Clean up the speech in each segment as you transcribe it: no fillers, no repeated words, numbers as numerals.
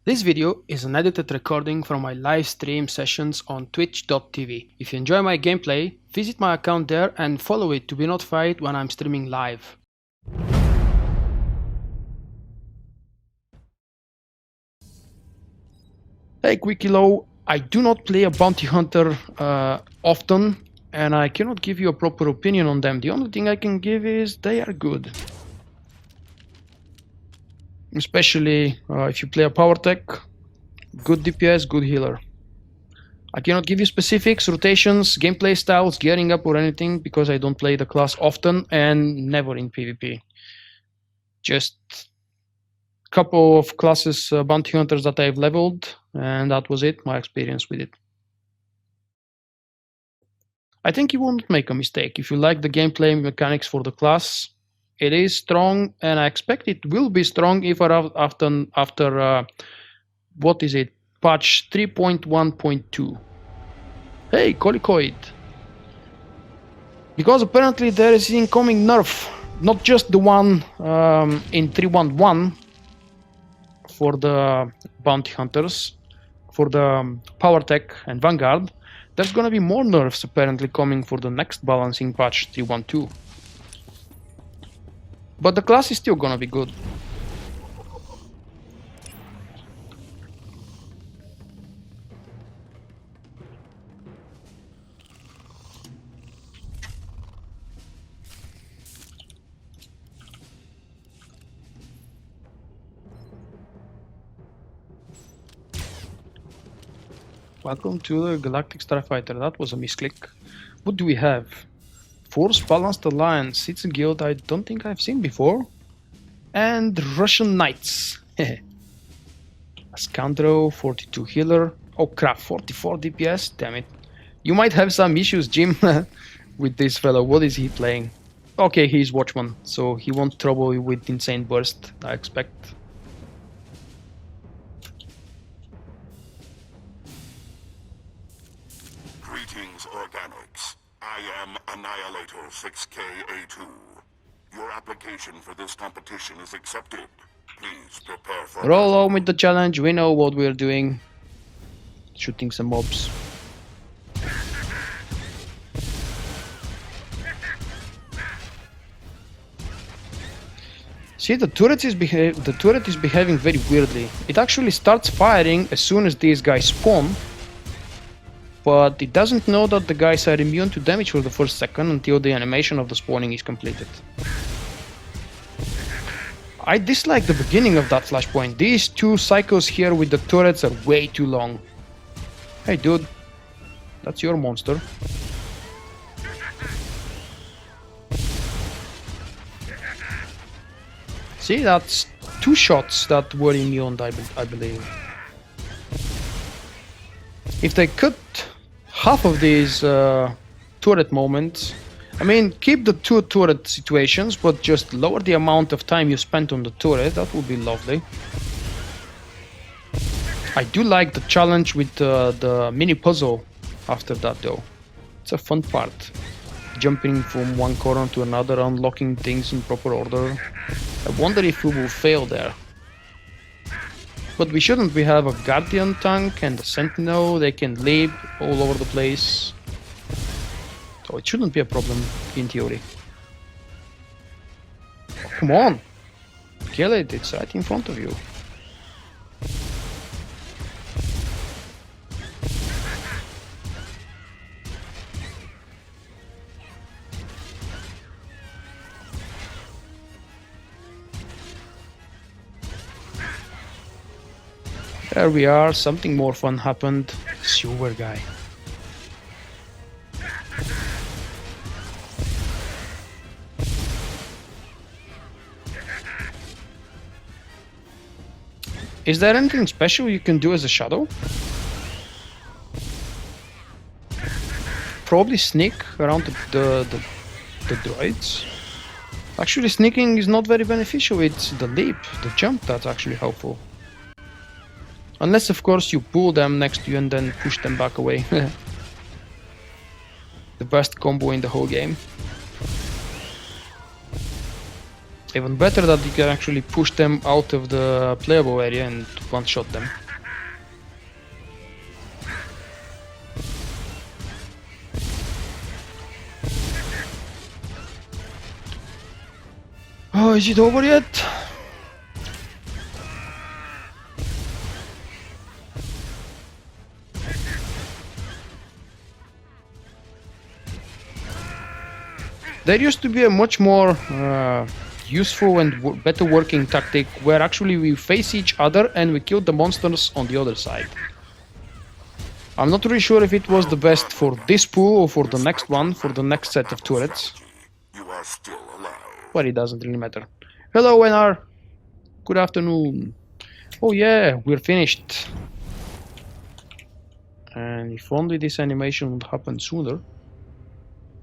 This video is an edited recording from my live stream sessions on twitch.tv. If you enjoy my gameplay, visit my account there and follow it to be notified when I'm streaming live. Hey Quickilo, I do not play a bounty hunter often, and I cannot give you a proper opinion on them. The only thing I can give is they are good. Especially if you play a power tech, good DPS, good healer. I cannot give you specifics, rotations, gameplay styles, gearing up or anything because I don't play the class often and never in PvP. Just a couple of classes bounty hunters that I've leveled, and that was it, my experience with it. I think you won't make a mistake. If you like the gameplay mechanics for the class, it is strong, and I expect it will be strong if after what is it, patch 3.1.2. Hey, Colicoid! Because apparently there is incoming nerf, not just the one in 3.1 for the bounty hunters, for the power tech and vanguard. There's gonna be more nerfs apparently coming for the next balancing patch 3.1.2. But the class is still gonna be good. Welcome to the Galactic Starfighter. That was a misclick. What do we have? Force Balanced Alliance. It's a guild I don't think I've seen before. And Russian Knights. Scandro, 42 healer. Oh crap, 44 DPS. Damn it. You might have some issues, Jim, with this fellow. What is he playing? Okay, he's Watchman, so he won't trouble you with Insane Burst, I expect. Greetings, Organics. I am Annihilator 6K-A2. Your application for this competition is accepted. Please prepare for... Roll on with the challenge, we know what we're doing. Shooting some mobs. See, the turret is behaving very weirdly. It actually starts firing as soon as these guys spawn, but it doesn't know that the guys are immune to damage for the first second until the animation of the spawning is completed. I dislike the beginning of that Flashpoint. These two cycles here with the turrets are way too long. Hey dude, that's your monster. See, that's two shots that were immune, I believe. If they cut half of these turret moments, I mean, keep the two turret situations, but just lower the amount of time you spent on the turret, that would be lovely. I do like the challenge with the mini puzzle after that though. It's a fun part. Jumping from one corner to another, unlocking things in proper order. I wonder if we will fail there. But we shouldn't. We have a Guardian tank and a Sentinel. They can leap all over the place. So it shouldn't be a problem in theory. Oh, come on! Kill it, it's right in front of you. There we are, something more fun happened. Silver guy. Is there anything special you can do as a shadow? Probably sneak around the droids. Actually, sneaking is not very beneficial. It's the leap, the jump that's actually helpful. Unless, of course, you pull them next to you and then push them back away. The best combo in the whole game. Even better that you can actually push them out of the playable area and one-shot them. Oh, is it over yet? There used to be a much more useful and better working tactic where actually we face each other and we kill the monsters on the other side. I'm not really sure if it was the best for this pool or for the next one, for the next set of turrets. You are still alive. But it doesn't really matter. Hello, NR! Good afternoon. Oh yeah, we're finished. And if only this animation would happen sooner.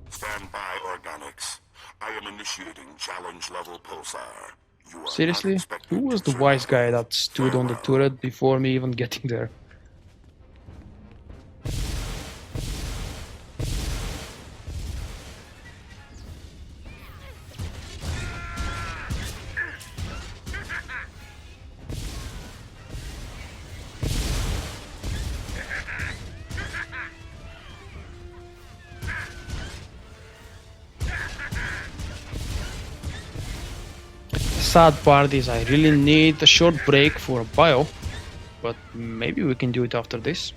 Stand by, Organics. I am initiating challenge level pulsar. You are Seriously? not expected Who was to the wise guy survive. that stood on the turret before me even getting there? Sad part is I really need a short break for a bio, but maybe we can do it after this.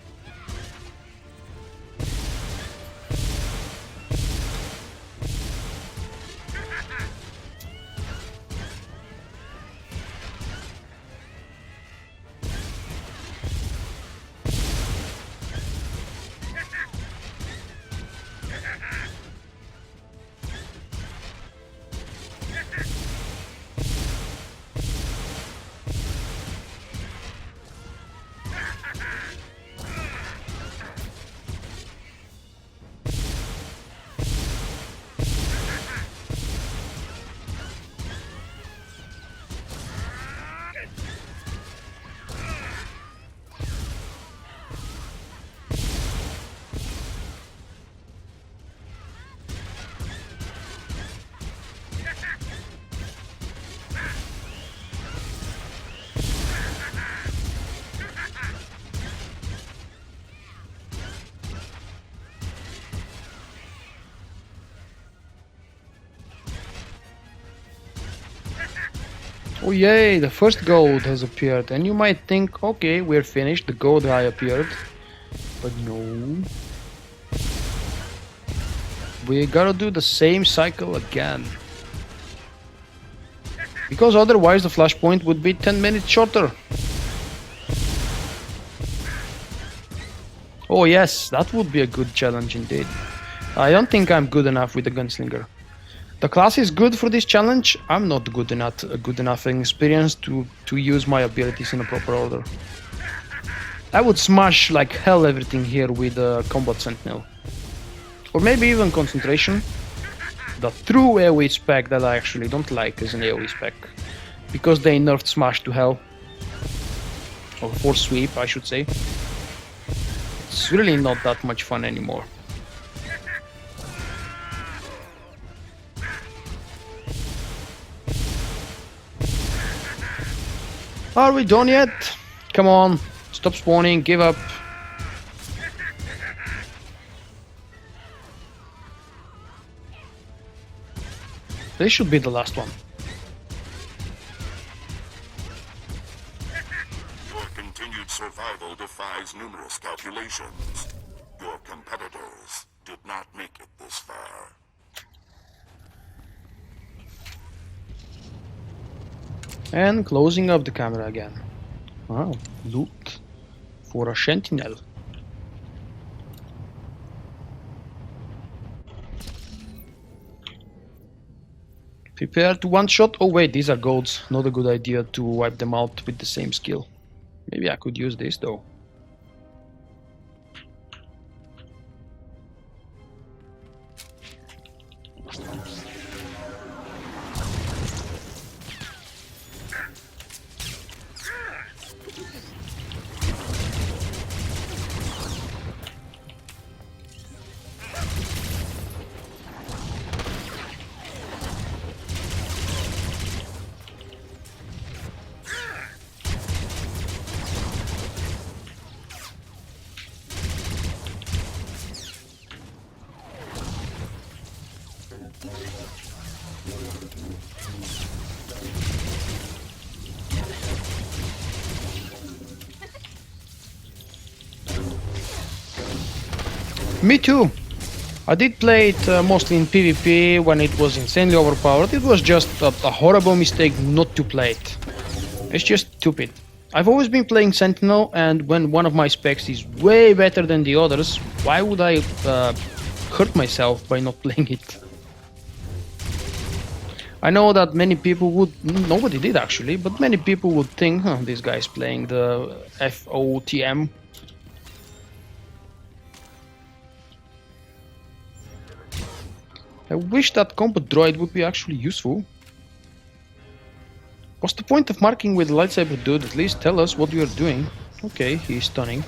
Oh yay, the first gold has appeared, and you might think, okay, we're finished, the gold eye appeared, but no. We gotta do the same cycle again. Because otherwise the flashpoint would be 10 minutes shorter. Oh yes, that would be a good challenge indeed. I don't think I'm good enough with the Gunslinger. The class is good for this challenge. I'm not good enough in experience to use my abilities in a proper order. I would smash like hell everything here with Combat Sentinel. Or maybe even Concentration. The true AoE spec that I actually don't like is an AoE spec. Because they nerfed Smash to hell. Or Force Sweep, I should say. It's really not that much fun anymore. Are we done yet? Come on, stop spawning, give up. This should be the last one. Your continued survival defies numerous calculations. Your competitors did not make it this far. And closing up the camera again. Wow, loot for a sentinel. Prepare to one shot. Oh wait, these are golds. Not a good idea to wipe them out with the same skill. Maybe I could use this though. Me too. I did play it mostly in PvP when it was insanely overpowered. It was just a horrible mistake not to play it. It's just stupid. I've always been playing Sentinel, and when one of my specs is way better than the others, why would I hurt myself by not playing it? I know that many people would, nobody did actually, but many people would think, huh, this guy's playing the FOTM. I wish that combat droid would be actually useful. What's the point of marking with the lightsaber, dude? At least tell us what you are doing. Okay, he's stunning.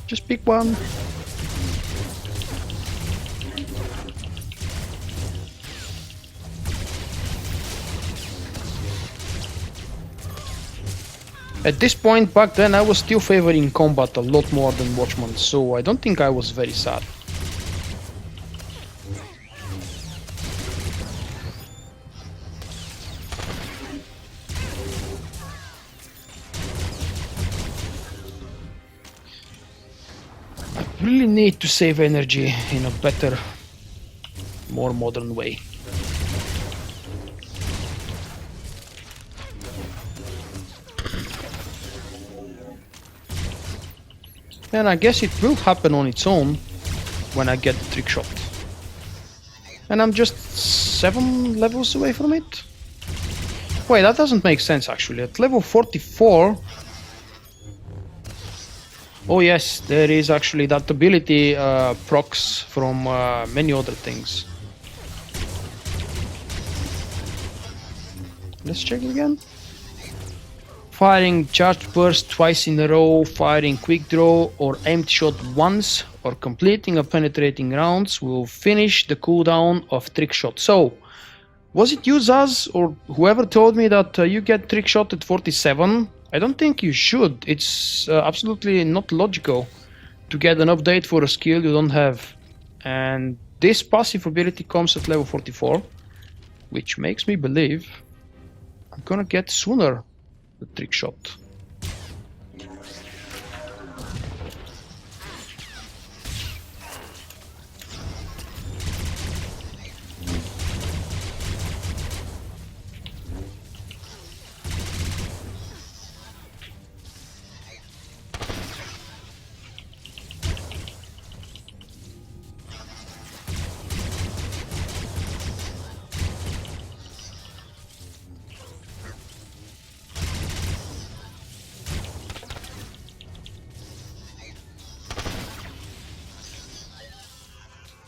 Just pick one. At this point back then I was still favoring combat a lot more than Watchman, so I don't think I was very sad. Really need to save energy in a better, more modern way. And I guess it will happen on its own when I get the trick shot. And I'm just 7 levels away from it? Wait, that doesn't make sense actually. At level 44... Oh yes, there is actually that ability procs from many other things. Let's check it again. Firing charged burst twice in a row, firing quick draw or aimed shot once, or completing a penetrating rounds will finish the cooldown of trick shot. So, was it you, Zaz, or whoever told me that you get trick shot at 47? I don't think you should. It's absolutely not logical to get an update for a skill you don't have. And this passive ability comes at level 44, which makes me believe I'm gonna get sooner the trick shot.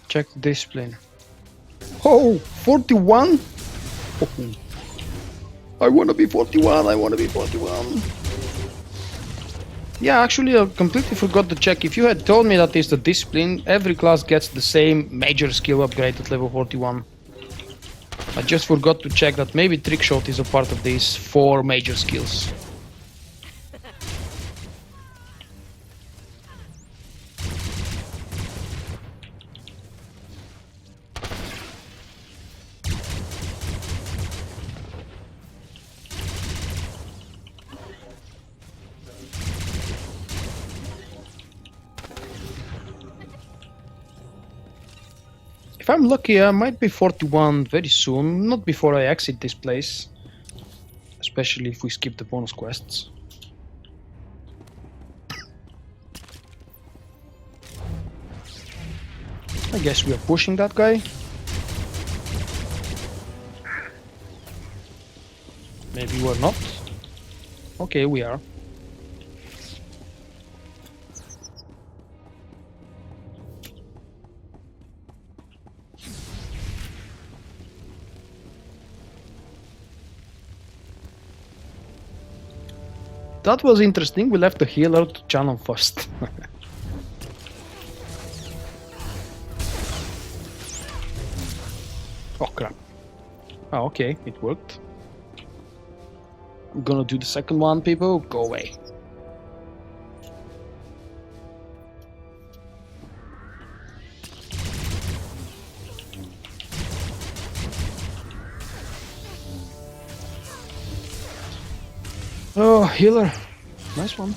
Check the discipline. Oh, 41? Oh. I wanna be 41, I wanna be 41. Yeah, actually I completely forgot to check. If you had told me that is the discipline, every class gets the same major skill upgrade at level 41. I just forgot to check that maybe trick shot is a part of these 4 major skills. If I'm lucky, I might be 41 very soon, not before I exit this place. Especially if we skip the bonus quests. I guess we are pushing that guy. Maybe we're not. Okay, we are. That was interesting. We left the healer to channel first. Oh crap. Oh, okay, it worked. I'm gonna do the second one, people. Go away. Oh, healer. Nice one.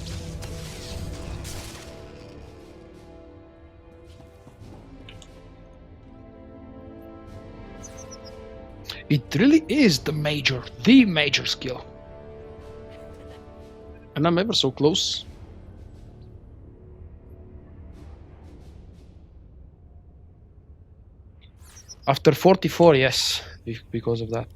It really is the major skill. And I'm ever so close. After 44, yes, because of that.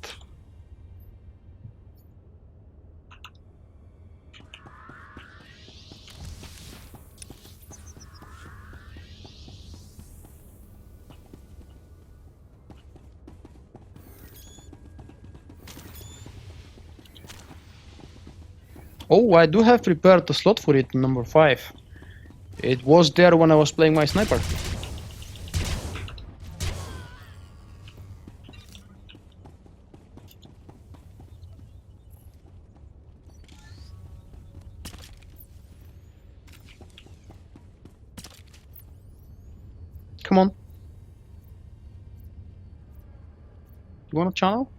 Oh, I do have prepared a slot for it, number 5. It was there when I was playing my sniper. Come on. You want a channel?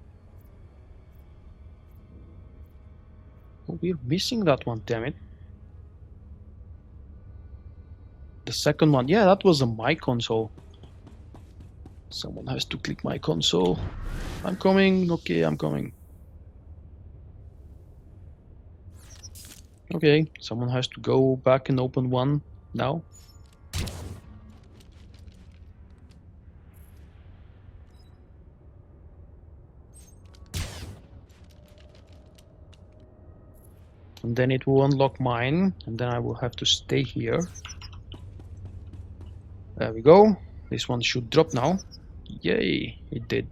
Oh, we're missing that one, damn it. The second one, yeah, that was a my console. Someone has to click my console. I'm coming, okay, I'm coming. Okay, someone has to go back and open one now. And then it will unlock mine, and then I will have to stay here. There we go. This one should drop now. Yay, it did.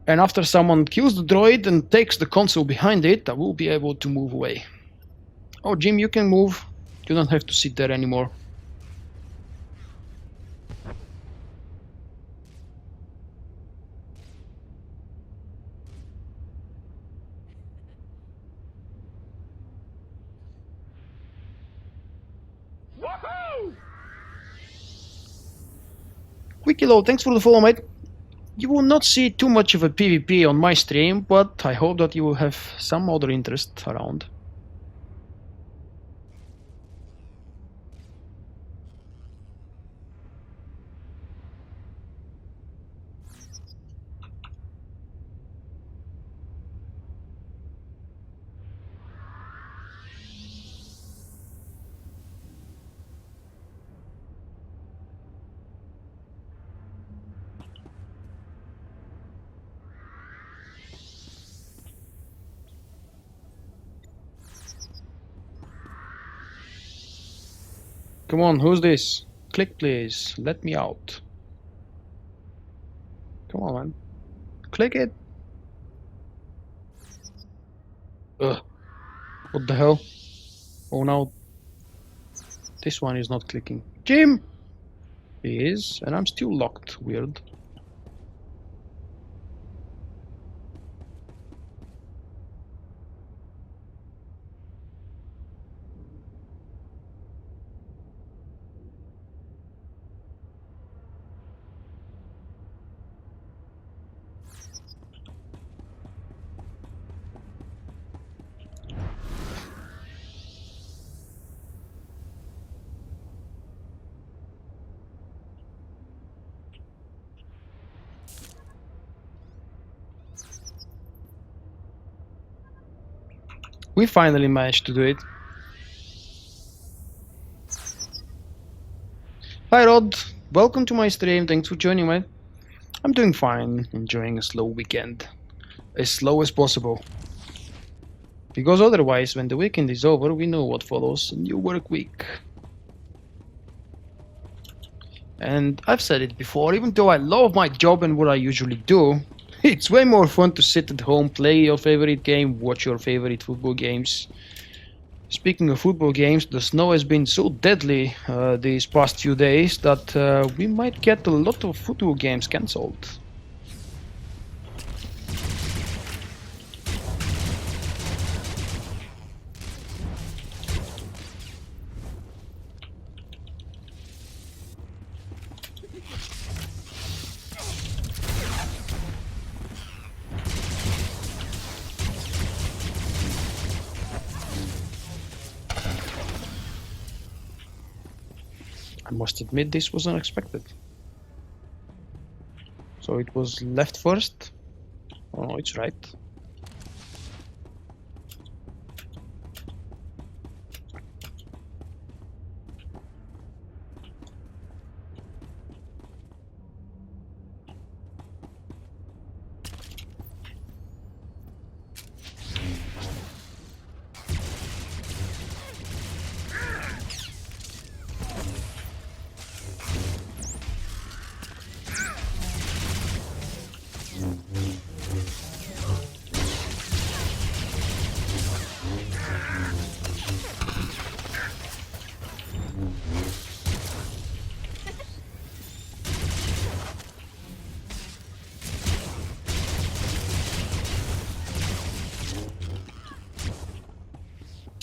And after someone kills the droid and takes the console behind it, I will be able to move away. Oh, Jim, you can move. You don't have to sit there anymore. Wikilo, thanks for the follow, mate. You will not see too much of a PvP on my stream, but I hope that you will have some other interest around. Come on, who's this? Click, please. Let me out. Come on, man. Click it. Ugh. What the hell? Oh no. This one is not clicking. Jim! He is, and I'm still locked. Weird. We finally managed to do it. Hi Rod, welcome to my stream, thanks for joining me. I'm doing fine, enjoying a slow weekend. As slow as possible. Because otherwise, when the weekend is over, we know what follows, a new work week. And I've said it before, even though I love my job and what I usually do, it's way more fun to sit at home, play your favorite game, watch your favorite football games. Speaking of football games, the snow has been so deadly these past few days that we might get a lot of football games cancelled. I must admit this was unexpected. So it was left first? Oh no, it's right.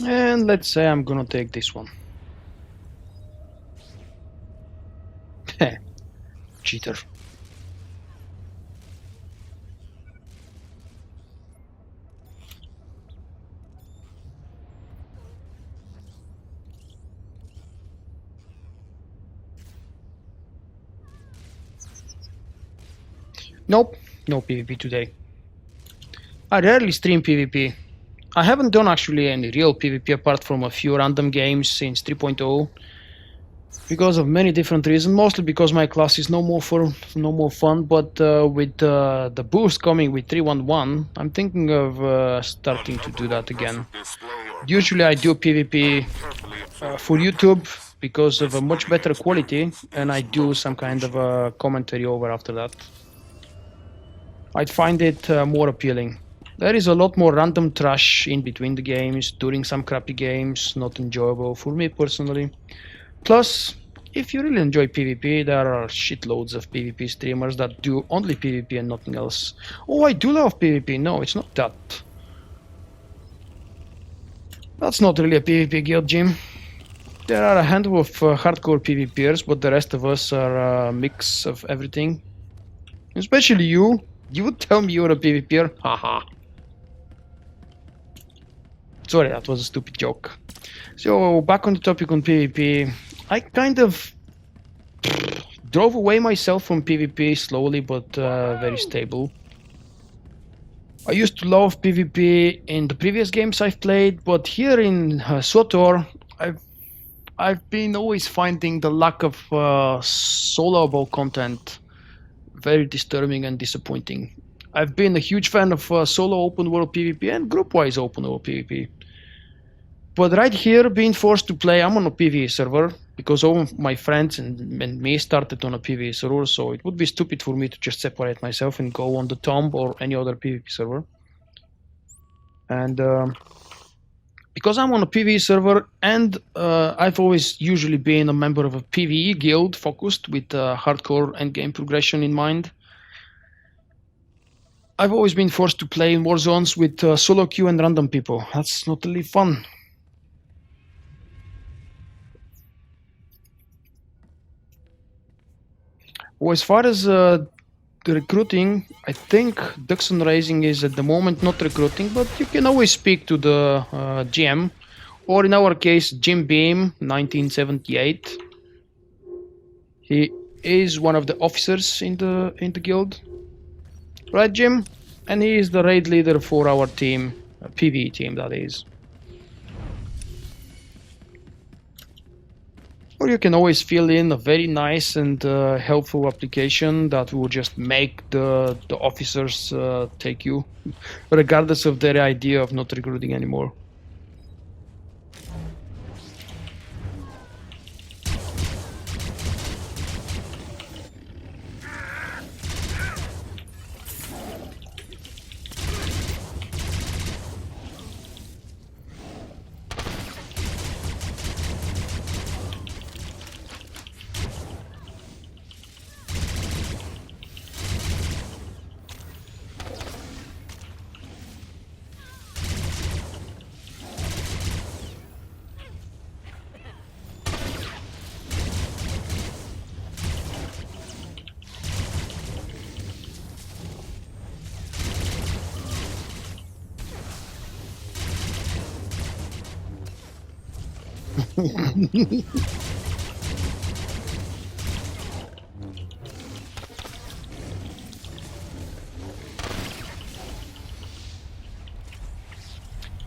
And let's say I'm gonna take this one. Cheater. Nope, no PvP today. I rarely stream PvP. I haven't done actually any real PvP apart from a few random games since 3.0 because of many different reasons, mostly because my class is no more fun, but with the boost coming with 3.11, I'm thinking of starting to do that again. Usually I do PvP for YouTube because of a much better quality, and I do some kind of a commentary over after that. I'd find it more appealing. There is a lot more random trash in between the games, during some crappy games, not enjoyable for me personally. Plus, if you really enjoy PvP, there are shitloads of PvP streamers that do only PvP and nothing else. Oh, I do love PvP. No, it's not that. That's not really a PvP guild, Jim. There are a handful of hardcore PvPers, but the rest of us are a mix of everything. Especially you. You would tell me you're a PvPer? Haha. Sorry, that was a stupid joke. So, back on the topic on PvP, I kind of drove away myself from PvP slowly but very stable. I used to love PvP in the previous games I've played, but here in SWTOR, I've been always finding the lack of soloable content very disturbing and disappointing. I've been a huge fan of solo open world PvP and group-wise open world PvP. But right here, being forced to play, I'm on a PvE server because all of my friends and me started on a PvE server, so it would be stupid for me to just separate myself and go on the Tomb or any other PvP server. And because I'm on a PvE server and I've always usually been a member of a PvE guild focused with hardcore endgame progression in mind, I've always been forced to play in war zones with solo queue and random people. That's not really fun. Well, as far as the recruiting, I think Dxun Raising is at the moment not recruiting, but you can always speak to the GM, or in our case, Jim Beam, 1978. He is one of the officers in the guild, right, Jim? And he is the raid leader for our team, PvE team, that is. Or you can always fill in a very nice and helpful application that will just make the officers take you, regardless of their idea of not recruiting anymore.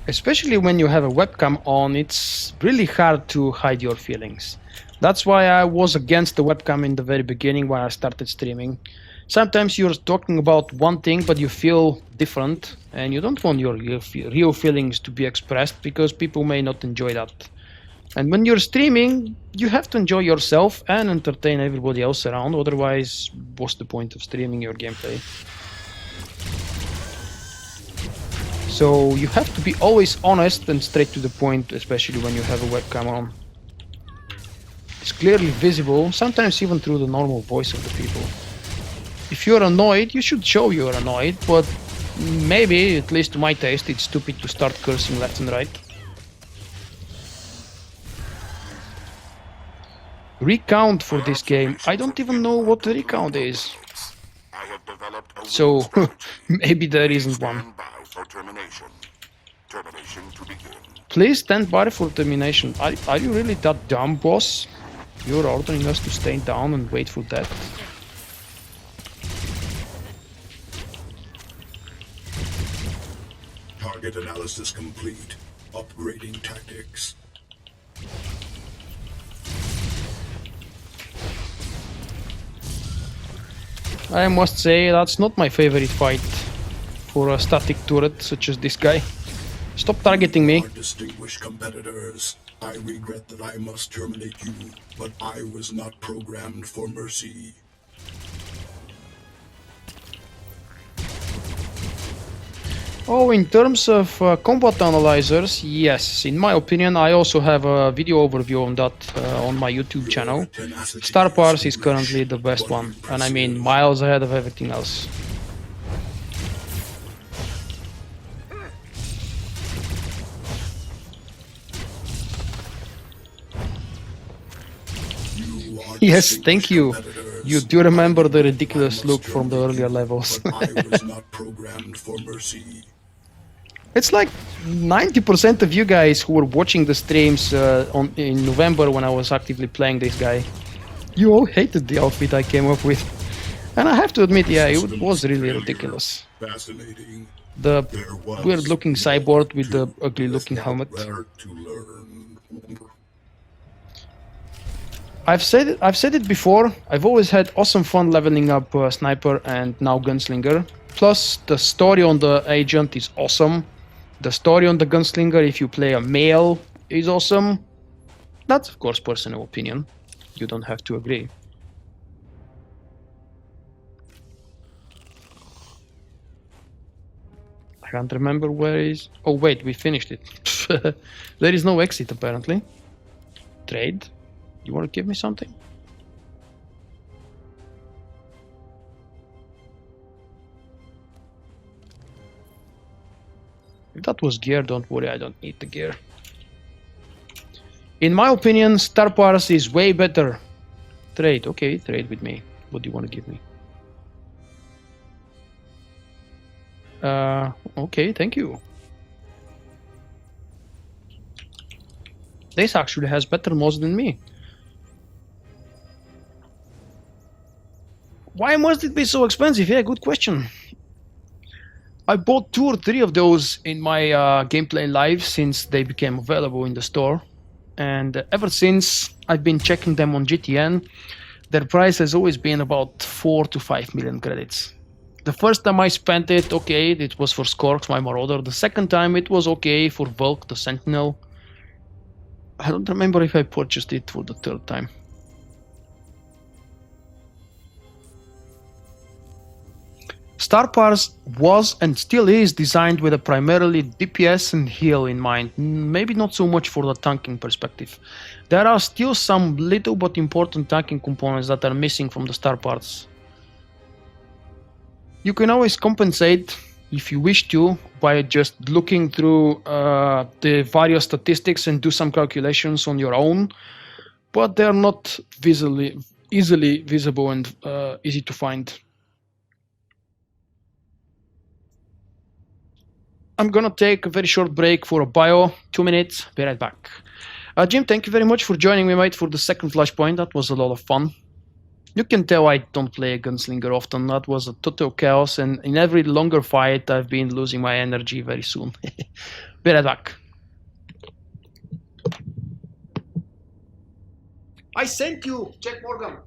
Especially when you have a webcam on, it's really hard to hide your feelings. That's why I was against the webcam in the very beginning when I started streaming. Sometimes you're talking about one thing, but you feel different, and you don't want your real feelings to be expressed because people may not enjoy that. And when you're streaming, you have to enjoy yourself and entertain everybody else around, otherwise, what's the point of streaming your gameplay? So you have to be always honest and straight to the point, especially when you have a webcam on. It's clearly visible, sometimes even through the normal voice of the people. If you're annoyed, you should show you're annoyed, but maybe, at least to my taste, it's stupid to start cursing left and right. Recount for this game, I don't even know what the recount is. So, maybe there isn't one. Please stand by for termination. Are you really that dumb, boss? You're ordering us to stay down and wait for that? Target analysis complete. Upgrading tactics. I must say, that's not my favorite fight for a static turret such as this guy. Stop targeting me. Distinguished competitors, I regret that I must terminate you, but I was not programmed for mercy. Oh, in terms of combat analyzers, yes. In my opinion, I also have a video overview on that on my YouTube channel. Star Wars is currently the best one, and I mean miles ahead of everything else. Yes, thank you. You do remember the ridiculous look from the earlier levels. I was not programmed for mercy. It's like 90% of you guys who were watching the streams in November when I was actively playing this guy, you all hated the outfit I came up with. And I have to admit, yeah, it was really ridiculous. Fascinating. The weird-looking cyborg with the ugly-looking helmet. I've said it before, I've always had awesome fun leveling up Sniper and now Gunslinger. Plus, the story on the Agent is awesome. The story on the Gunslinger, if you play a male, is awesome. That's, of course, personal opinion. You don't have to agree. I can't remember where is... Oh, wait, we finished it. There is no exit, apparently. Trade? You want to give me something? If that was gear, don't worry, I don't need the gear. In my opinion, Star Wars is way better. Trade, okay, trade with me. What do you want to give me? Okay, thank you. This actually has better mods than me. Why must it be so expensive? Yeah, good question. I bought 2 or 3 of those in my gameplay live since they became available in the store. And ever since I've been checking them on GTN, their price has always been about 4 to 5 million credits. The first time I spent it, okay, it was for Skorx, my Marauder. The second time it was okay for Vulk, the Sentinel. I don't remember if I purchased it for the 3rd time. Star Wars was and still is designed with a primarily DPS and heal in mind, maybe not so much for the tanking perspective. There are still some little but important tanking components that are missing from the Star Wars. You can always compensate, if you wish to, by just looking through the various statistics and do some calculations on your own, but they're not easily visible and easy to find. I'm gonna take a very short break for a bio, 2 minutes, be right back. Jim, thank you very much for joining me, mate, for the second Flashpoint. That was a lot of fun. You can tell I don't play a Gunslinger often. That was a total chaos, and in every longer fight I've been losing my energy very soon. Be right back. I sent you, Jack Morgan.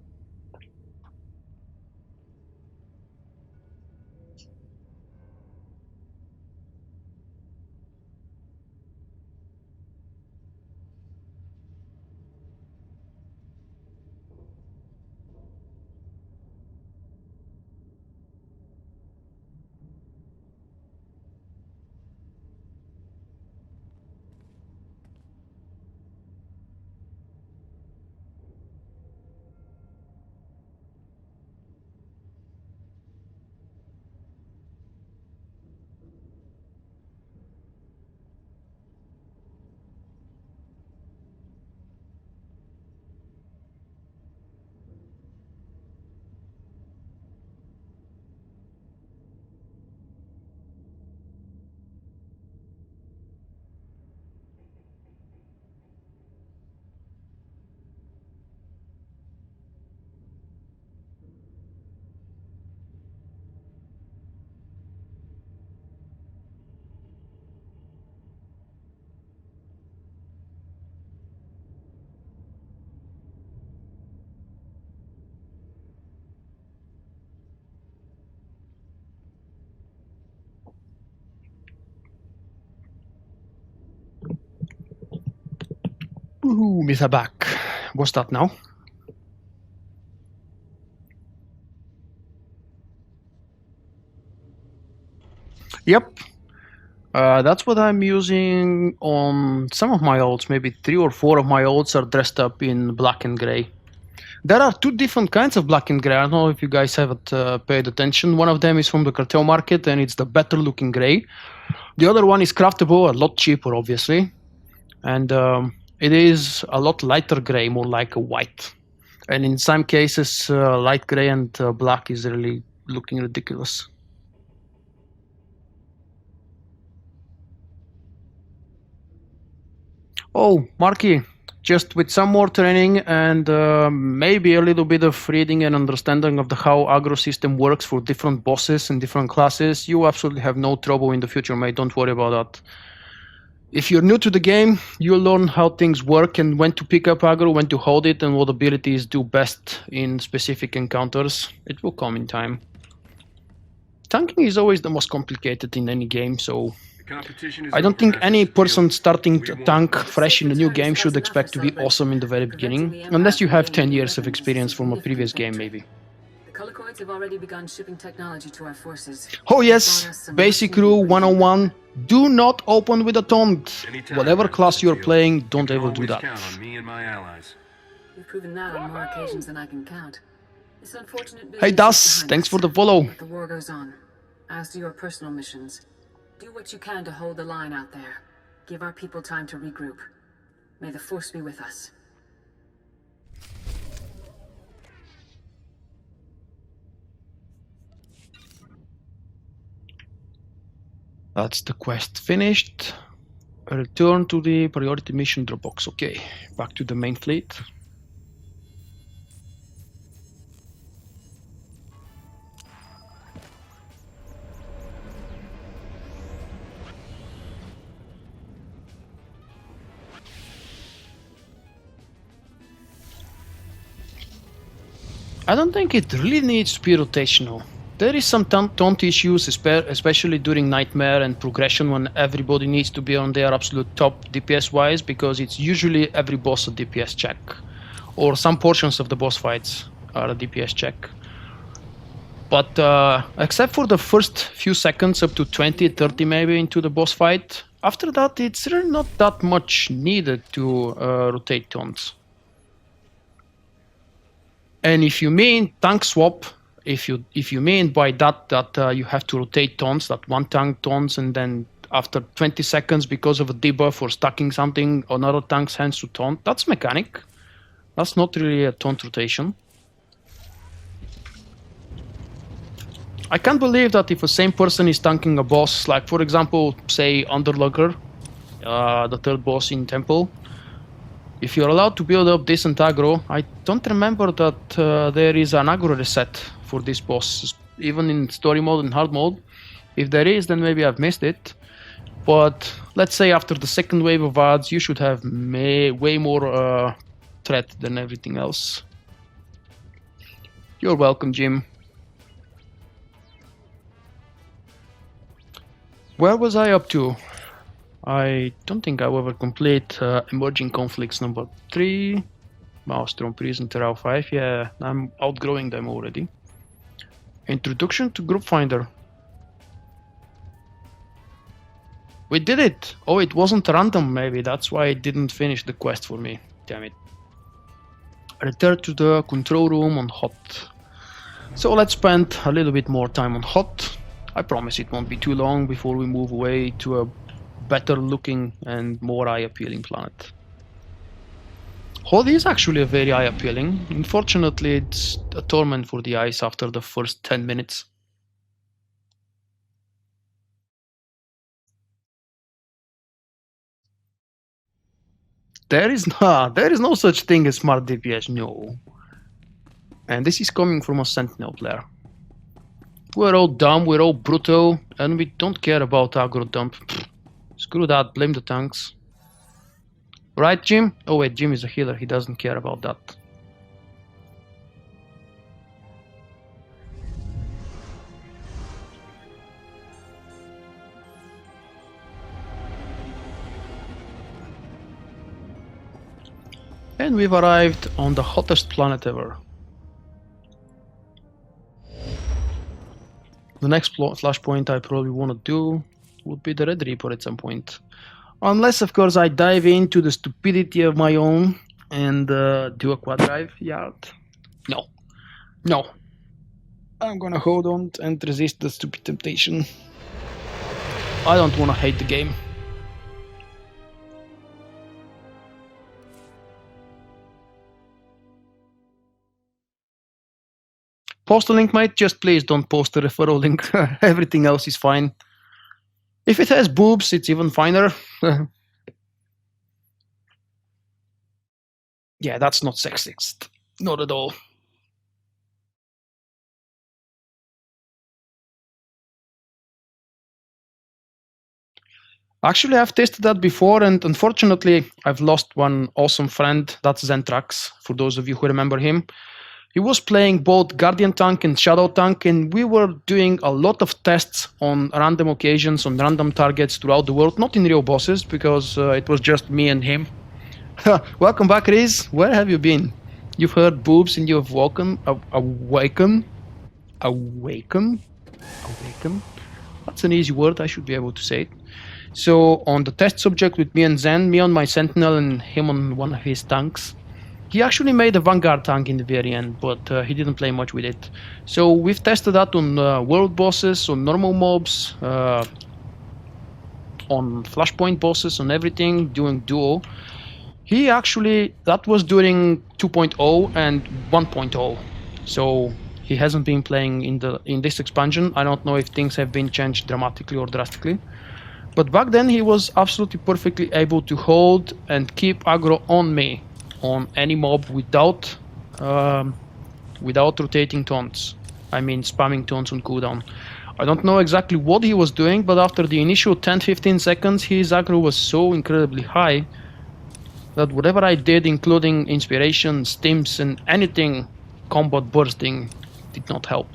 Ooh, Mr. Back. What's that now? Yep. That's what I'm using on some of my ults. Maybe 3 or 4 of my ults are dressed up in black and gray. There are 2 different kinds of black and gray. I don't know if you guys haven't paid attention. One of them is from the cartel market, and it's the better looking gray. The other one is craftable, a lot cheaper, obviously. And it is a lot lighter gray, more like a white. And in some cases, light gray and black is really looking ridiculous. Oh, Marky, just with some more training and maybe a little bit of reading and understanding of the how aggro system works for different bosses and different classes, you absolutely have no trouble in the future, mate. Don't worry about that. If you're new to the game, you'll learn how things work and when to pick up aggro, when to hold it, and what abilities do best in specific encounters. It will come in time. Tanking is always the most complicated in any game, so I don't think any person starting to tank fresh in a new game should expect to be awesome in the very beginning, unless you have 10 years of experience from a previous game, maybe. Collocoids have already begun shipping technology to our forces. Oh yes, basic rule 101, do not open with a taunt. Whatever class you're playing, don't ever do that. You've proven that on more occasions than I can count. It's unfortunate. Hey Das, thanks for the follow. The war goes on. As do your personal missions. Do what you can to hold the line out there. Give our people time to regroup. May the Force be with us. That's the quest finished. Return to the priority mission Dropbox. Okay, back to the main fleet. I don't think it really needs to be rotational. There is some taunt issues, especially during Nightmare and Progression, when everybody needs to be on their absolute top DPS-wise, because it's usually every boss a DPS check. Or some portions of the boss fights are a DPS check. But except for the first few seconds, up to 20, 30 maybe into the boss fight, after that it's really not that much needed to rotate taunts. And if you mean tank swap, if you mean by that you have to rotate taunts, that one tank taunts, and then after 20 seconds because of a debuff or stacking something, another tank's hands to taunt, that's mechanic. That's not really a taunt rotation. I can't believe that if the same person is tanking a boss, like for example, say Underlugger, the third boss in Temple, if you're allowed to build up decent aggro, I don't remember that there is an aggro reset for this boss, even in story mode and hard mode. If there is, then maybe I've missed it. But let's say after the second wave of ads, you should have way more threat than everything else. You're welcome, Jim. Where was I up to? I don't think I'll ever complete Emerging Conflicts number 3. Maelstrom Prison Terrell 5. Yeah, I'm outgrowing them already. Introduction to Group Finder. We did it! Oh, it wasn't random, maybe. That's why it didn't finish the quest for me. Damn it. Return to the control room on Hoth. So let's spend a little bit more time on Hoth. I promise it won't be too long before we move away to a better looking and more eye-appealing planet. Hoth is actually a very eye-appealing. Unfortunately, it's a torment for the eyes after the first 10 minutes. There is no such thing as smart DPS, no. And this is coming from a Sentinel player. We're all dumb, we're all brutal, and we don't care about aggro dump. Screw that, blame the tanks. Right, Jim? Oh wait, Jim is a healer, he doesn't care about that. And we've arrived on the hottest planet ever. The next flashpoint I probably want to do would be the Red Reaper at some point. Unless, of course, I dive into the stupidity of my own and do a quad drive yard. No. No. I'm gonna hold on and resist the stupid temptation. I don't want to hate the game. Post a link, mate. Just please don't post a referral link. Everything else is fine. If it has boobs, it's even finer. Yeah, that's not sexist. Not at all. Actually, I've tested that before, and unfortunately, I've lost one awesome friend. That's Zentrax, for those of you who remember him. He was playing both Guardian Tank and Shadow Tank, and we were doing a lot of tests on random occasions, on random targets throughout the world, not in real bosses, because it was just me and him. Welcome back, Riz. Where have you been? You've heard boobs and you've awaken? That's an easy word, I should be able to say it. So on the test subject with me and Zen, me on my Sentinel and him on one of his tanks, he actually made a Vanguard tank in the very end, but he didn't play much with it. So we've tested that on world bosses, on normal mobs, on Flashpoint bosses, on everything, doing duo. He actually, that was during 2.0 and 1.0. So he hasn't been playing in this expansion. I don't know if things have been changed dramatically or drastically. But back then he was absolutely perfectly able to hold and keep aggro on me, on any mob without rotating taunts. I mean spamming taunts on cooldown. I don't know exactly what he was doing, but after the initial 10-15 seconds his aggro was so incredibly high that whatever I did, including inspiration, stims and anything combat bursting, did not help.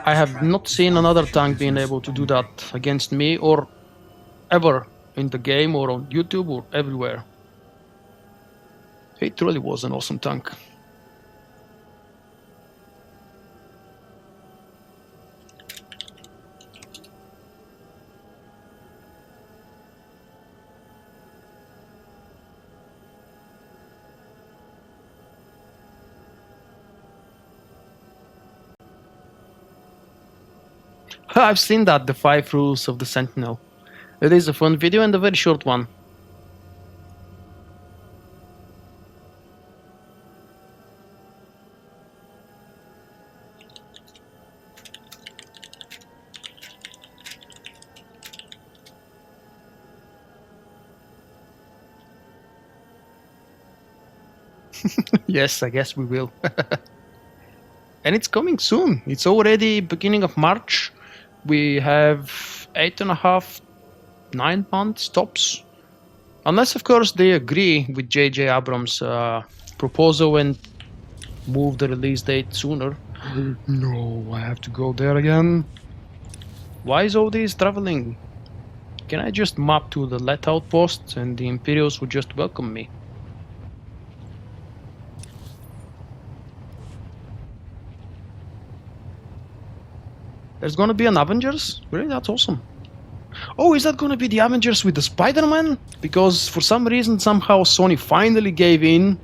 I have not seen another tank being able to do that against me or ever in the game or on YouTube or everywhere. It really was an awesome tank. I've seen that, the 5 rules of the Sentinel. It is a fun video and a very short one. Yes, I guess we will. And it's coming soon. It's already beginning of March. We have 8.5, 9 months tops. Unless, of course, they agree with J.J. Abrams' proposal and move the release date sooner. No, I have to go there again. Why is all this traveling? Can I just map to the Let outpost and the Imperials would just welcome me? There's gonna be an Avengers? Really? That's awesome. Oh, is that gonna be the Avengers with the Spider-Man? Because for some reason, somehow Sony finally gave in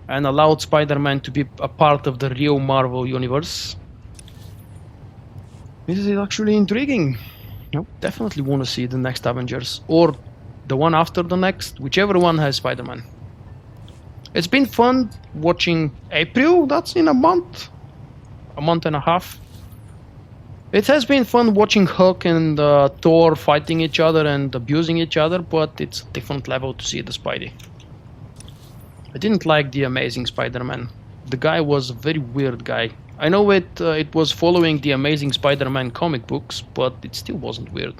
and allowed Spider-Man to be a part of the real Marvel universe. This is actually intriguing. I definitely want to see the next Avengers, or the one after the next, whichever one has Spider-Man. It's been fun watching April, that's in a month and a half. It has been fun watching Hulk and Thor fighting each other and abusing each other, but it's a different level to see the Spidey. I didn't like the Amazing Spider-Man. The guy was a very weird guy. I know it was following the Amazing Spider-Man comic books, but it still wasn't weird.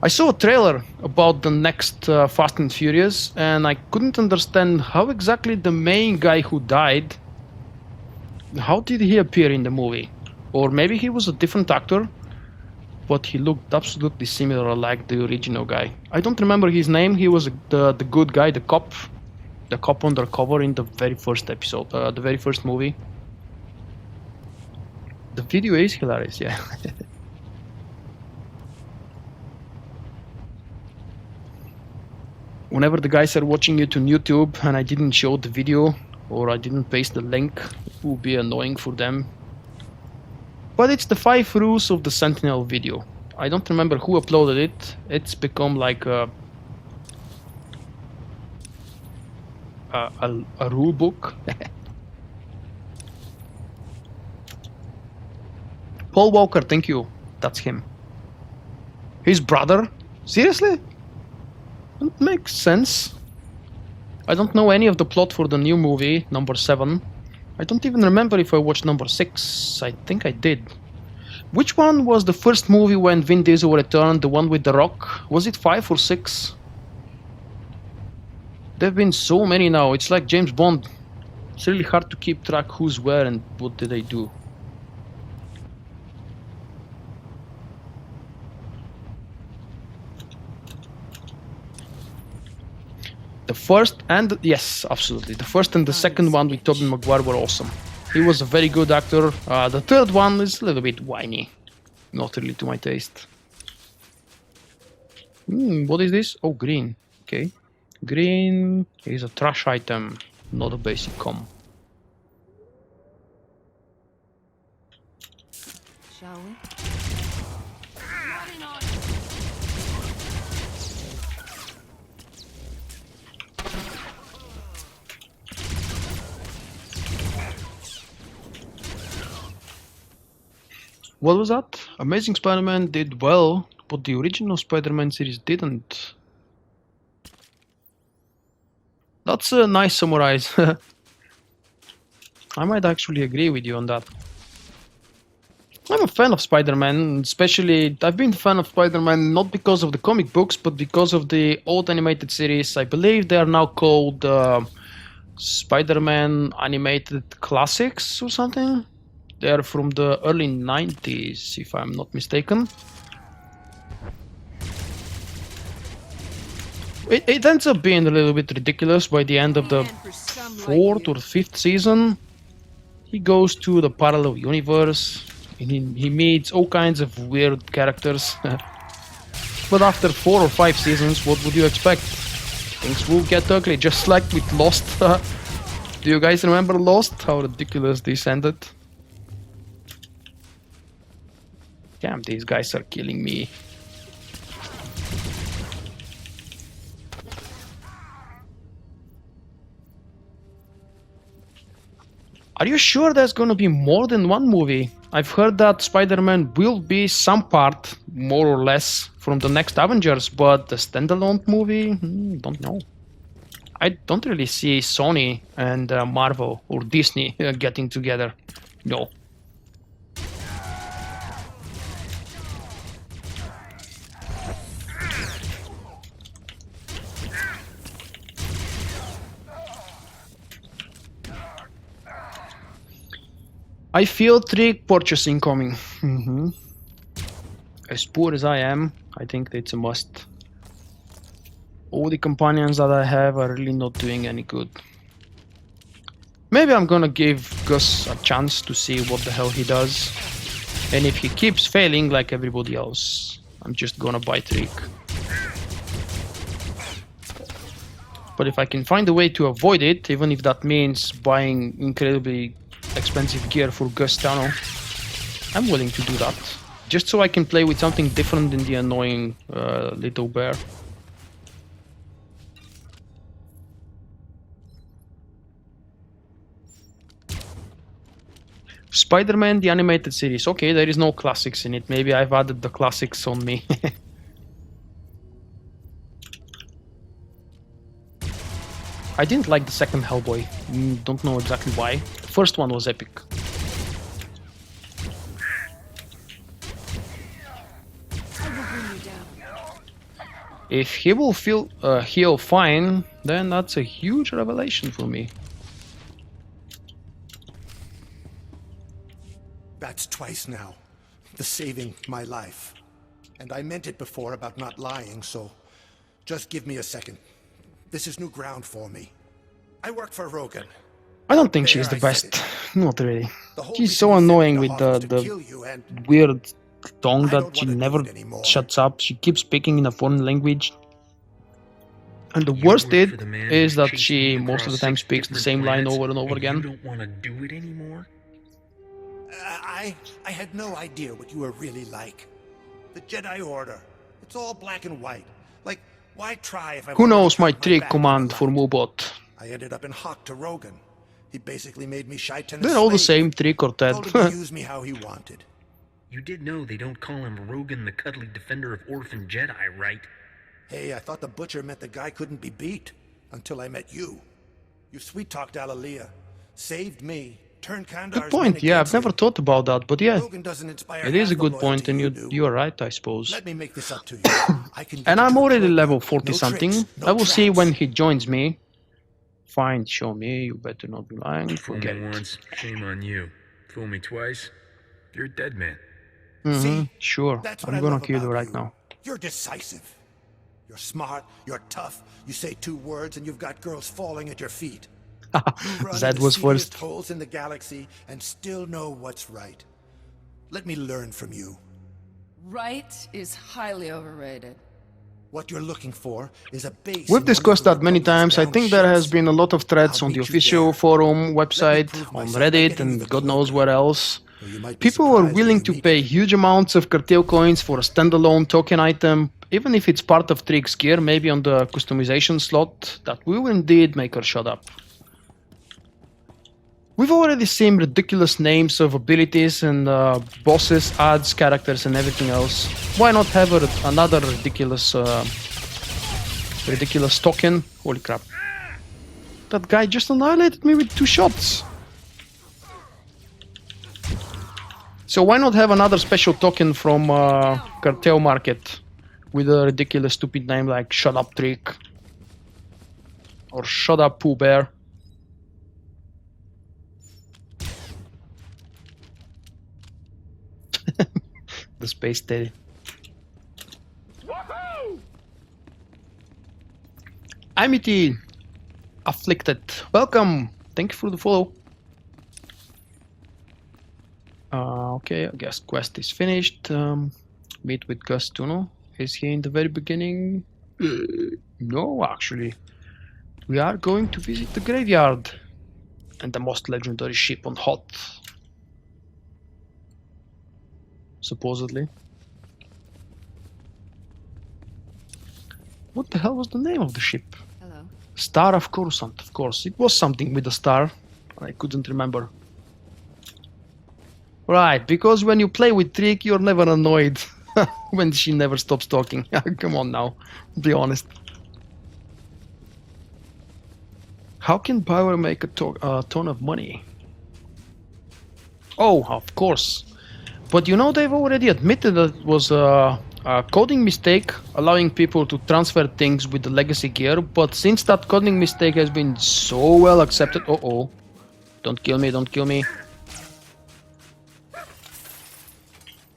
I saw a trailer about the next Fast and Furious, and I couldn't understand how exactly the main guy who died, how did he appear in the movie? Or maybe he was a different actor, but he looked absolutely similar like the original guy. I don't remember his name. He was the good guy, the cop undercover in the very first episode, the very first movie. The video is hilarious, yeah. Whenever the guys are watching it on YouTube and I didn't show the video or I didn't paste the link, it will be annoying for them. But it's the 5 rules of the Sentinel video. I don't remember who uploaded it. It's become like a rule book. Paul Walker, thank you. That's him. His brother? Seriously? It makes sense. I don't know any of the plot for the new movie, number 7. I don't even remember if I watched number 6. I think I did. Which one was the first movie when Vin Diesel returned? The one with The Rock? Was it 5 or 6? There have been so many now. It's like James Bond. It's really hard to keep track who's where and what did they do. The first and yes, absolutely. The first and the second one with Tobey Maguire were awesome. He was a very good actor. The third one is a little bit whiny. Not really to my taste. What is this? Oh, green. Okay. Green is a trash item, not a basic comm. Shall we? What was that? Amazing Spider-Man did well, but the original Spider-Man series didn't. That's a nice summarize. I might actually agree with you on that. I'm a fan of Spider-Man, especially I've been a fan of Spider-Man not because of the comic books, but because of the old animated series. I believe they are now called Spider-Man Animated Classics or something. They are from the early 90s, if I'm not mistaken. It ends up being a little bit ridiculous by the end of the 4th or 5th season. He goes to the parallel universe and he meets all kinds of weird characters. But after 4 or 5 seasons, what would you expect? Things will get ugly, just like with Lost. Do you guys remember Lost? How ridiculous this ended? Damn, these guys are killing me. Are you sure there's gonna be more than one movie? I've heard that Spider-Man will be some part, more or less, from the next Avengers, but the standalone movie? Don't know. I don't really see Sony and Marvel or Disney getting together. No. I feel trick purchasing coming. As poor as I am, I think it's a must. All the companions that I have are really not doing any good. Maybe I'm gonna give Gus a chance to see what the hell he does. And if he keeps failing like everybody else, I'm just gonna buy Trick. But if I can find a way to avoid it, even if that means buying incredibly expensive gear for Gus Tano, I'm willing to do that. Just so I can play with something different than the annoying little bear. Spider-Man, the animated series. Okay, there is no classics in it. Maybe I've added the classics on me. I didn't like the second Hellboy. Don't know exactly why. The first one was epic. If he will heal fine, then that's a huge revelation for me. That's twice now. The saving my life. And I meant it before about not lying, so just give me a second. This is new ground for me. I work for Rogan. I don't think she's the best. Not really. She's so annoying with the weird tongue that she never shuts up. She keeps speaking in a foreign language. And the worst is that she most of the time speaks the same line over and over again. You don't want to do it anymore? I had no idea what you were really like. The Jedi Order. It's all black and white. Like, why try if I... Who knows my trick command for Mubot? I ended up in Hoth to Rogan. He basically made me Shaitan. They're all the same, Trick or Ted. Told him to use me how he wanted. You did know they don't call him Rogan the cuddly defender of orphan Jedi, right? Hey, I thought the butcher meant the guy couldn't be beat. Until I met you. You sweet-talked Alalia. Saved me. Turned Kandar's Good point, yeah, I've never thought about that, but yeah. It is a good point, and you are right, I suppose. Let me make this up to you. I can And I'm already level 40-something. I will see when he joins me. Fine, show me, you better not be lying, forget Fool me once, shame on you. Fool me twice, you're a dead man. See, sure, I'm gonna kill you right now. You're decisive. You're smart, you're tough, you say 2 words and you've got girls falling at your feet. That was first. Holes in the galaxy and still know what's right. Let me learn from you. Right is highly overrated. What you're looking for is a base. We've discussed that many times. I think there has been a lot of threads on the official forum website, on Reddit, and God knows where else. People are willing to pay huge amounts of cartel coins for a standalone token item, even if it's part of Trick's gear, maybe on the customization slot. That will indeed make her shut up. We've already seen ridiculous names of abilities and bosses, ads, characters, and everything else. Why not have another ridiculous token? Holy crap. That guy just annihilated me with 2 shots. So why not have another special token from Cartel Market with a ridiculous stupid name like Shut Up Trick or Shut Up Pooh Bear? The Space Teddy. Amity Afflicted. Welcome. Thank you for the follow. Okay, I guess quest is finished. Meet with Gus Tuno. Is he in the very beginning? No, actually. We are going to visit the graveyard and the most legendary ship on Hoth. Supposedly. What the hell was the name of the ship? Hello. Star of Coruscant, of course. It was something with a star. I couldn't remember. Right, because when you play with Trick, you're never annoyed when she never stops talking. Come on now, be honest. How can Bioware make a ton of money? Oh, of course. But you know, they've already admitted that it was a coding mistake, allowing people to transfer things with the legacy gear. But since that coding mistake has been so well accepted, uh-oh, don't kill me, don't kill me.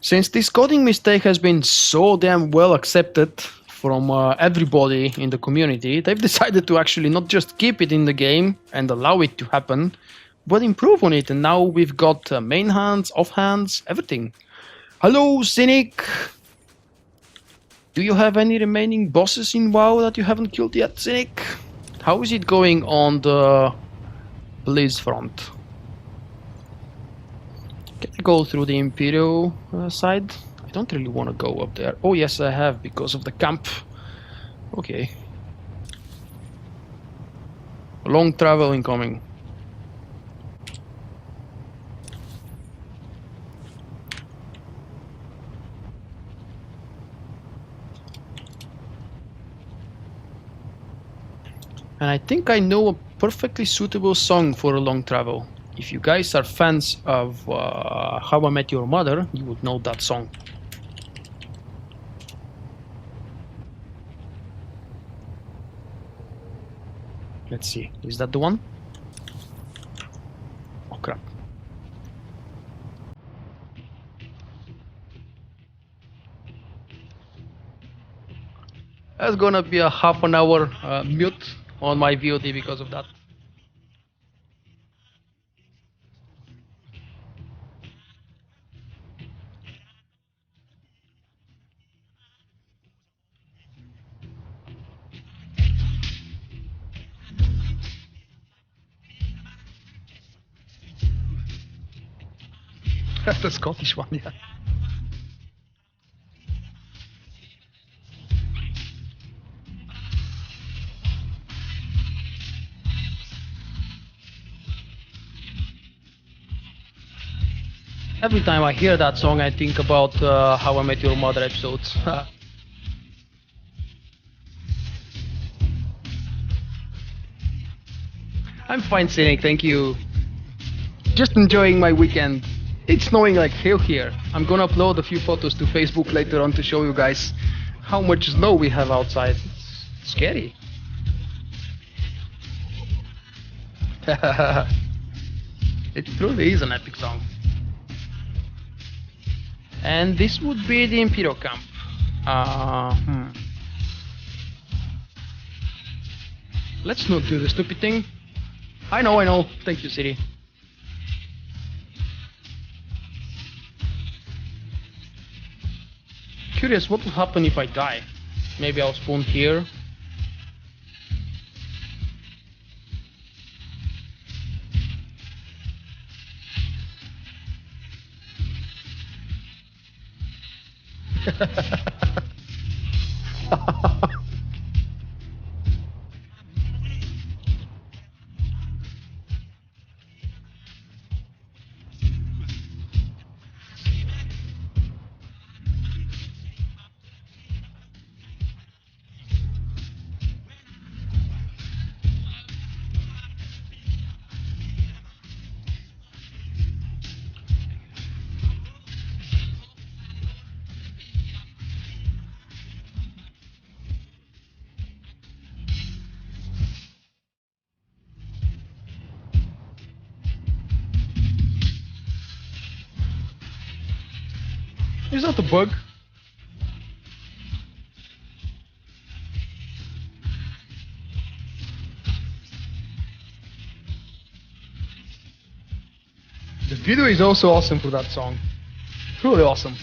Since this coding mistake has been so damn well accepted from everybody in the community, they've decided to actually not just keep it in the game and allow it to happen, but improve on it. And now we've got main hands, off hands, everything. Hello, Cynic! Do you have any remaining bosses in WoW that you haven't killed yet, Cynic? How is it going on the Blizz front? Can I go through the Imperial side? I don't really want to go up there. Oh yes, I have, because of the camp. Okay. Long travel incoming. And I think I know a perfectly suitable song for a long travel. If you guys are fans of How I Met Your Mother, you would know that song. Let's see, is that the one? Oh crap. That's gonna be a half an hour mute on my VOD because of that. That's the Scottish one, yeah. Every time I hear that song, I think about How I Met Your Mother episodes. I'm fine, Cynic, thank you. Just enjoying my weekend. It's snowing like hell here. I'm gonna upload a few photos to Facebook later on to show you guys how much snow we have outside. It's scary. It truly is an epic song. And this would be the Imperial camp. Let's not do the stupid thing. I know. Thank you, City. Curious what will happen if I die. Maybe I'll spawn here. Is that a bug? The video is also awesome for that song. Truly awesome.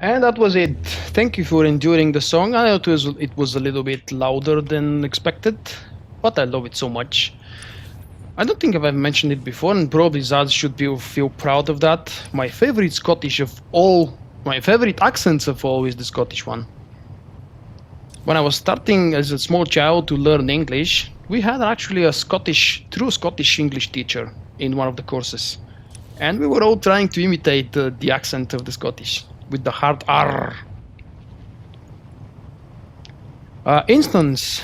And that was it. Thank you for enduring the song. I know it was a little bit louder than expected, but I love it so much. I don't think I've mentioned it before, and probably Zaz should feel proud of that. My favorite accents of all is the Scottish one. When I was starting as a small child to learn English, we had actually a true Scottish English teacher in one of the courses. And we were all trying to imitate the accent of the Scottish, with the hard R. Instance,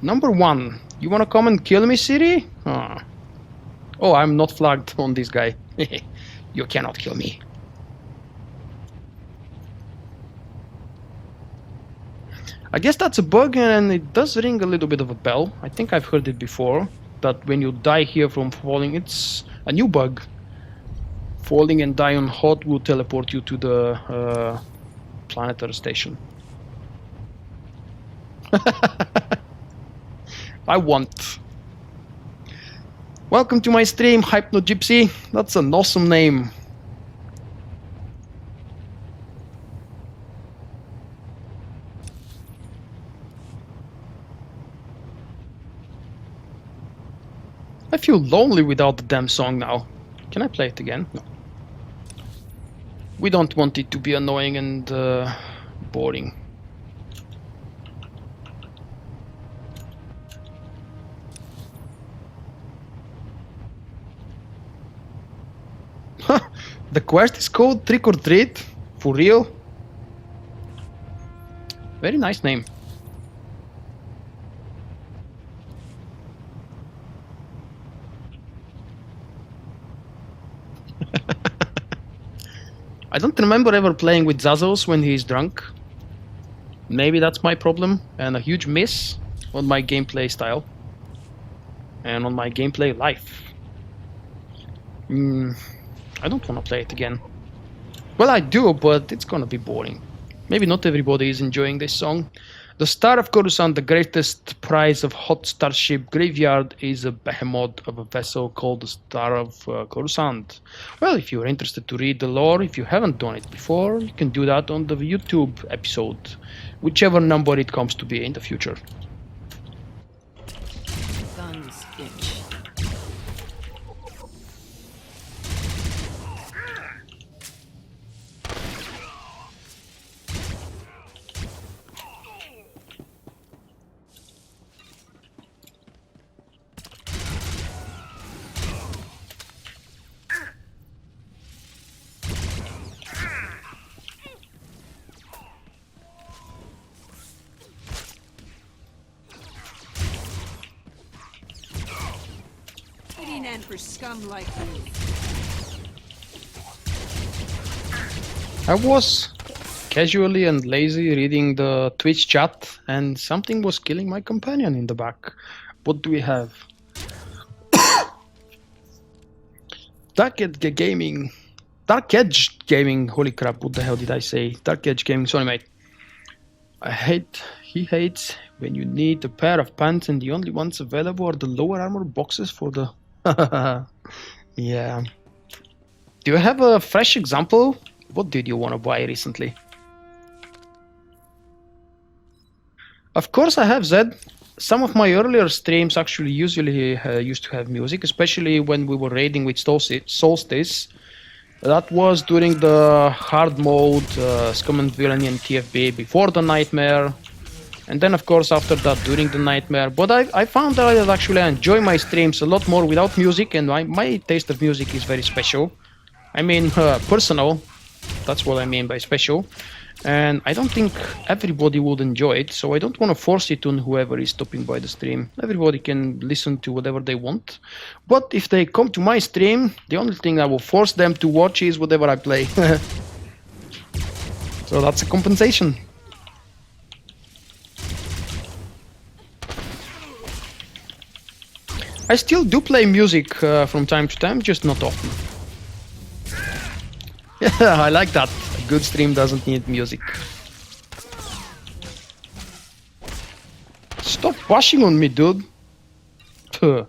number 1. You wanna come and kill me, Siri? Oh, I'm not flagged on this guy. You cannot kill me. I guess that's a bug, and it does ring a little bit of a bell. I think I've heard it before, that when you die here from falling, it's a new bug. Falling and die on Hoth will teleport you to the planetary station. I want. Welcome to my stream, Hypno Gypsy. That's an awesome name. I feel lonely without the damn song now. Can I play it again? No. We don't want it to be annoying and boring. The quest is called Trick or Treat? For real? Very nice name. I don't remember ever playing with Zazos when he's drunk. Maybe that's my problem, and a huge miss on my gameplay style. And on my gameplay life. I don't want to play it again. Well, I do, but it's gonna be boring. Maybe not everybody is enjoying this song. The Star of Coruscant, the greatest prize of Hoth Starship Graveyard, is a behemoth of a vessel called the Star of Coruscant. Well, if you're interested to read the lore, if you haven't done it before, you can do that on the YouTube episode, whichever number it comes to be in the future. Guns itch. For scum like you. I was casually and lazy reading the Twitch chat, and something was killing my companion in the back. What do we have? Dark Edge Gaming, holy crap, what the hell did I say? Dark Edge Gaming, sorry mate. He hates when you need a pair of pants and the only ones available are the lower armor boxes for the... Yeah. Do you have a fresh example? What did you want to buy recently? Of course I have, Zed. Some of my earlier streams actually usually used to have music, especially when we were raiding with Solstice. That was during the hard mode, Scum and Villainy and TFB before the Nightmare. And then of course after that during the Nightmare. But I found that I actually enjoy my streams a lot more without music, and my taste of music is very special. I mean personal, that's what I mean by special. And I don't think everybody would enjoy it, so I don't want to force it on whoever is stopping by the stream. Everybody can listen to whatever they want. But if they come to my stream, the only thing I will force them to watch is whatever I play. So that's a compensation. I still do play music from time to time, just not often. Yeah, I like that. A good stream doesn't need music. Stop pushing on me, dude. Tuh.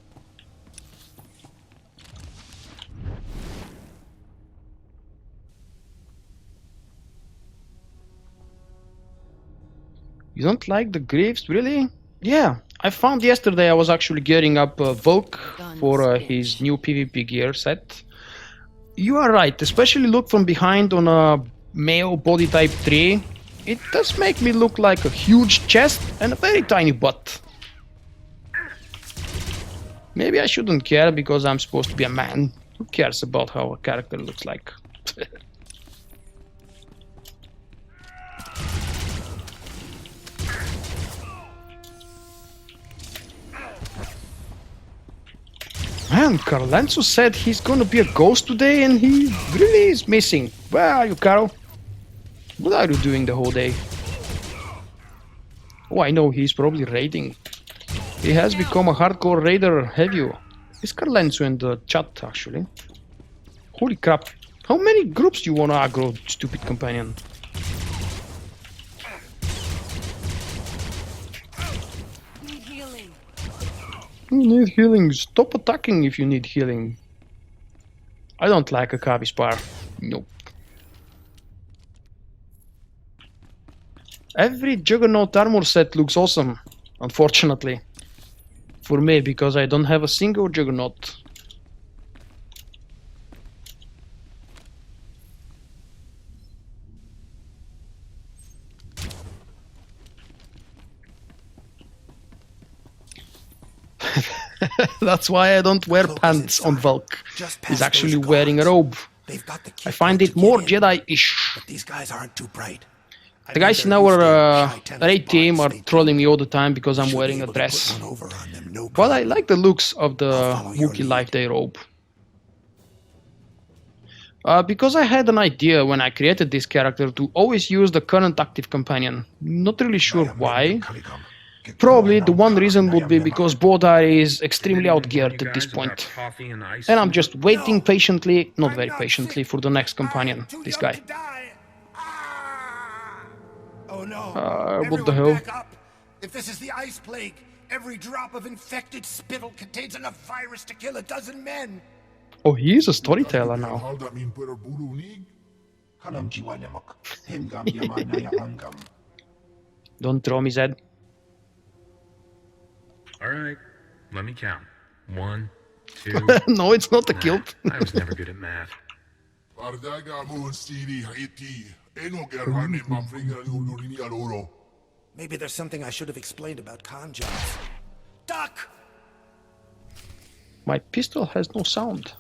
You don't like the Greaves, really? Yeah, I found yesterday I was actually gearing up Volk for his new PvP gear set. You are right, especially look from behind on a male body type 3. It does make me look like a huge chest and a very tiny butt. Maybe I shouldn't care because I'm supposed to be a man. Who cares about how a character looks like? Man, Carlenzo said he's gonna be a ghost today and he really is missing. Where are you, Carl? What are you doing the whole day? Oh, I know, he's probably raiding. He has become a hardcore raider, have you? Is Carlenzo in the chat, actually? Holy crap. How many groups do you wanna aggro, stupid companion? You need healing. Stop attacking if you need healing. I don't like a Kavi spar. Nope. Every Juggernaut armor set looks awesome, unfortunately. For me, because I don't have a single Juggernaut. That's why I don't wear pants on Volk. He's actually wearing a robe. I find it more Jedi-ish. These guys aren't too bright. The guys in our raid team are trolling me all the time because I'm wearing a dress. But I like the looks of the Wookiee Life Day robe. Because I had an idea when I created this character to always use the current active companion. Not really sure why. Probably the one reason would be because Bodar is extremely outgeared at this point. And I'm just waiting patiently, not very patiently, for the next companion, this guy. Oh no. What the hell? If this is the ice plague, every drop of infected spittle contains enough virus to kill a dozen men. Oh, he is a storyteller now. Don't throw me, Zed. Alright, let me count. 1, 2. No, it's not a kilt. I was never good at math. Maybe there's something I should have explained about con jobs. Duck! My pistol has no sound.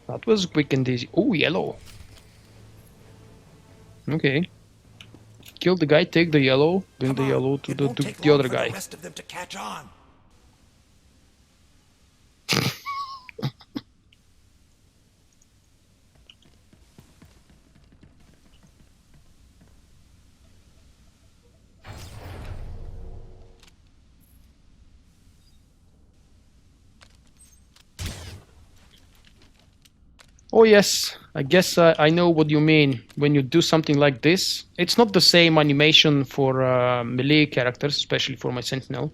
That was quick and easy. Oh, yellow. Okay. Kill the guy, take the yellow, bring the yellow to the other guy. The rest of them to catch on. Oh yes, I guess I know what you mean when you do something like this. It's not the same animation for melee characters, especially for my Sentinel.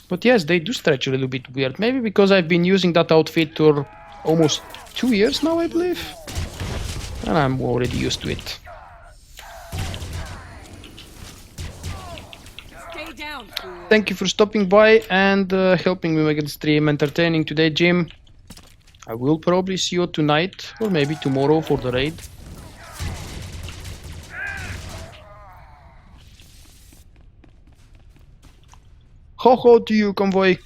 But yes, they do stretch a little bit weird. Maybe because I've been using that outfit for almost 2 years now, I believe. And I'm already used to it. Stay down, fool. Thank you for stopping by and helping me make the stream entertaining today, Jim. I will probably see you tonight or maybe tomorrow for the raid. Ho ho to you, convoy.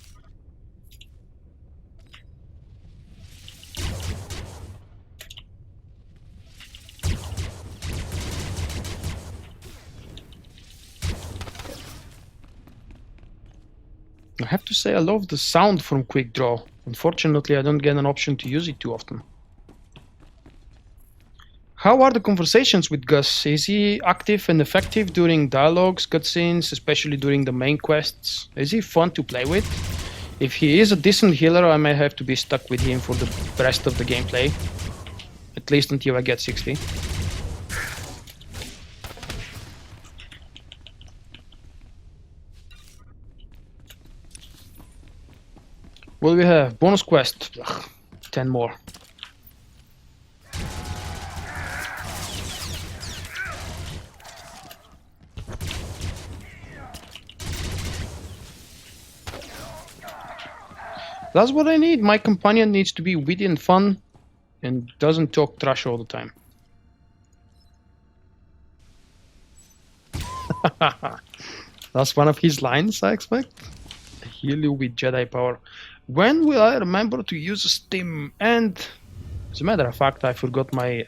I have to say I love the sound from Quick Draw. Unfortunately, I don't get an option to use it too often. How are the conversations with Gus? Is he active and effective during dialogues, cutscenes, especially during the main quests? Is he fun to play with? If he is a decent healer, I may have to be stuck with him for the rest of the gameplay. At least until I get 60. What do we have? Bonus quest. Ugh, 10 more. That's what I need. My companion needs to be witty and fun and doesn't talk trash all the time. That's one of his lines, I expect. Heal you with Jedi power. When will I remember to use Stim? And as a matter of fact, I forgot my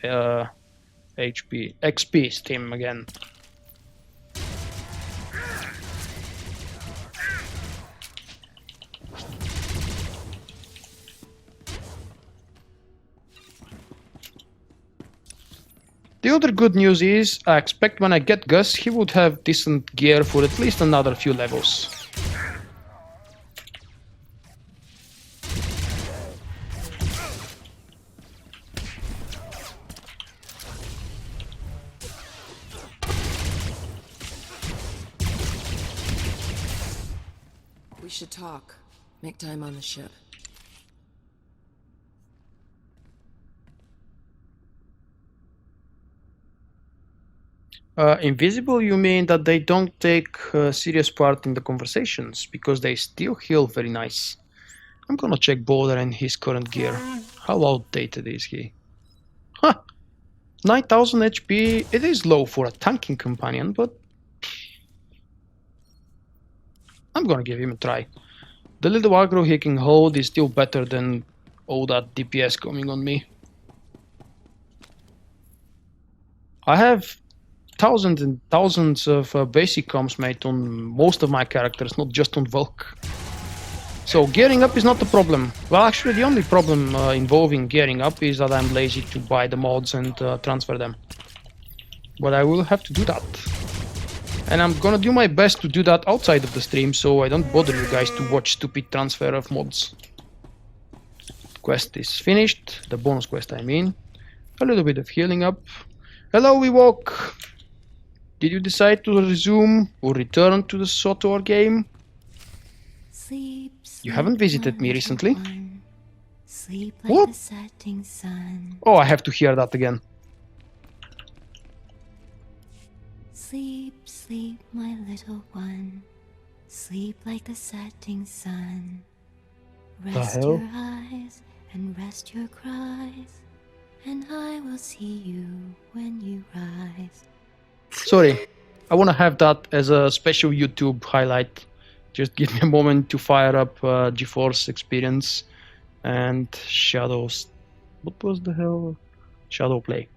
XP Stim again. The other good news is, I expect when I get Gus, he would have decent gear for at least another few levels. We should talk. Make time on the ship. Invisible, you mean that they don't take serious part in the conversations, because they still heal very nice. I'm gonna check Boulder and his current gear. How outdated is he? Huh! 9000 HP, it is low for a tanking companion, but I'm gonna give him a try. The little aggro he can hold is still better than all that DPS coming on me. I have thousands and thousands of basic comms made on most of my characters, not just on Vulk. So gearing up is not the problem. Well, actually the only problem involving gearing up is that I'm lazy to buy the mods and transfer them. But I will have to do that. And I'm gonna do my best to do that outside of the stream, so I don't bother you guys to watch stupid transfer of mods. Quest is finished, the bonus quest I mean. A little bit of healing up. Hello Ewok! Did you decide to resume or return to the SWTOR game? Sleep, You haven't visited me recently. Sleep like What? the setting sun. Oh, I have to hear that again. Sleep, sleep, my little one. Sleep like the setting sun. Rest hell? your eyes and rest your cries, and I will see you when you rise. Sorry, I want to have that as a special YouTube highlight. Just give me a moment to fire up GeForce Experience and Shadows. What was the hell? Shadow Play.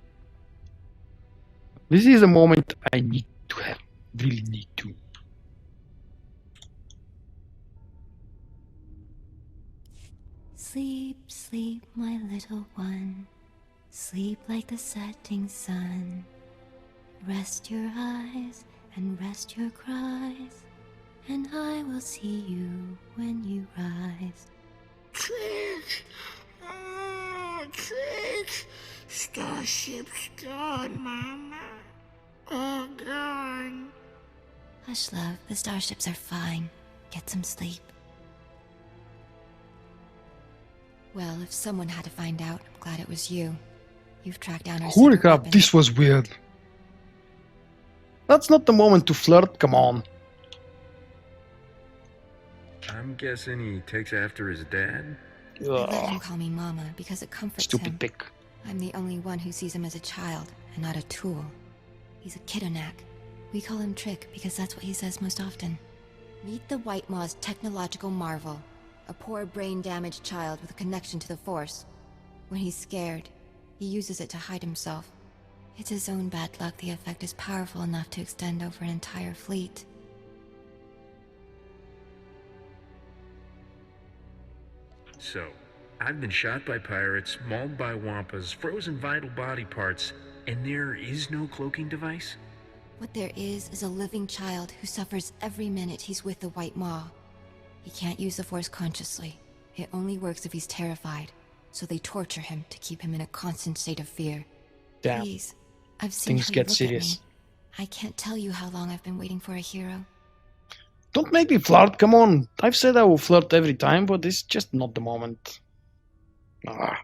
This is a moment I need to have. Really need to. Sleep, sleep, my little one. Sleep like the setting sun. Rest your eyes and rest your cries, and I will see you when you rise. Trick! Oh, Trick! Starship's gone, Mama. All gone. Hush, love, the starships are fine. Get some sleep. Well, if someone had to find out, I'm glad it was you. You've tracked down our Holy secret crap, weapon. this was weird. That's not the moment to flirt, come on. I'm guessing he takes after his dad? I let him Ugh, call me Mama because it comforts stupid him. pick. I'm the only one who sees him as a child and not a tool. He's a kidonak. We call him Trick because that's what he says most often. Meet the White Maw's technological marvel. A poor brain-damaged child with a connection to the Force. When he's scared, he uses it to hide himself. It's his own bad luck the effect is powerful enough to extend over an entire fleet. So, I've been shot by pirates, mauled by wampas, frozen vital body parts, and there is no cloaking device? What there is a living child who suffers every minute he's with the White Maw. He can't use the Force consciously. It only works if he's terrified, so they torture him to keep him in a constant state of fear. Damn, Please, I've seen things how you get look serious. at me. I can't tell you how long I've been waiting for a hero. Don't make me flirt, come on. I've said I will flirt every time, but it's just not the moment. Ah.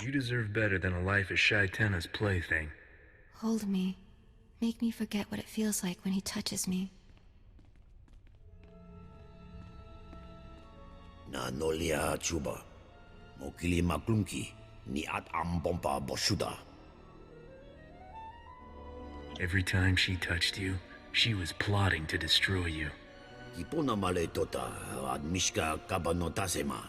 You deserve better than a life as Shy Tenna's plaything. Hold me. Make me forget what it feels like when he touches me. Na nolia chuba. Mokili maklunki ni at ambompa boshuda. Every time she touched you, she was plotting to destroy you. Ipona male tota ad mishka kabanotasema.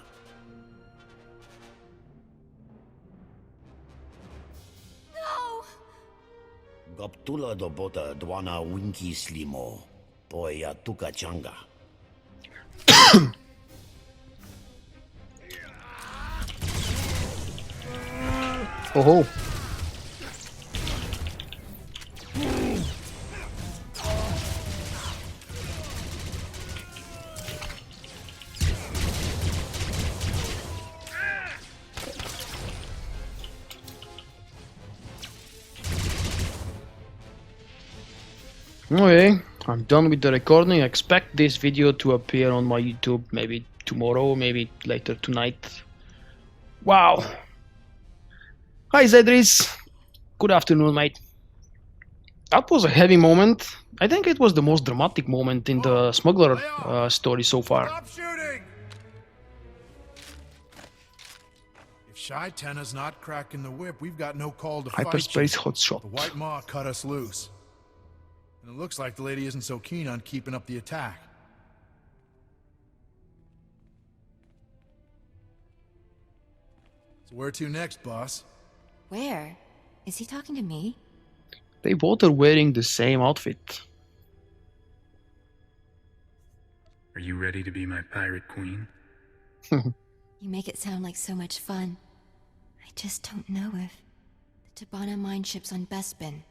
No! Gaptula do bota dwana winki slimo. Poya tuka changa. Oh. Okay, I'm done with the recording. I expect this video to appear on my YouTube maybe tomorrow, maybe later tonight. Wow! Hi Zedris! Good afternoon, mate. That was a heavy moment. I think it was the most dramatic moment in the Smuggler story so far. Stop shooting! If Shy Tenna's not cracking the whip, we've got no call to Hyperspace fight you. hotshot. The White Maw cut us loose. And it looks like the lady isn't so keen on keeping up the attack. So where to next, boss? Where? Is he talking to me? They both are wearing the same outfit. Are you ready to be my pirate queen? You make it sound like so much fun. I just don't know if... The Tabana mine ships on Bespin.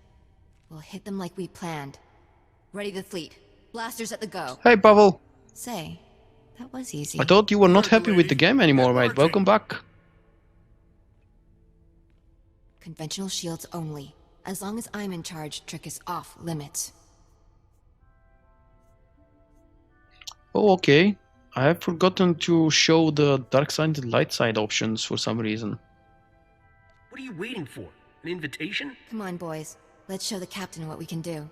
We'll hit them like we planned. Ready the fleet. Blasters at the go. Hey Pavel! Say, that was easy. I thought you were not happy with the game anymore, mate. Welcome back. Conventional shields only. As long as I'm in charge, Trick is off limits. Oh, okay. I have forgotten to show the dark side and light side options for some reason. What are you waiting for? An invitation? Come on, boys. Let's show the captain what we can do.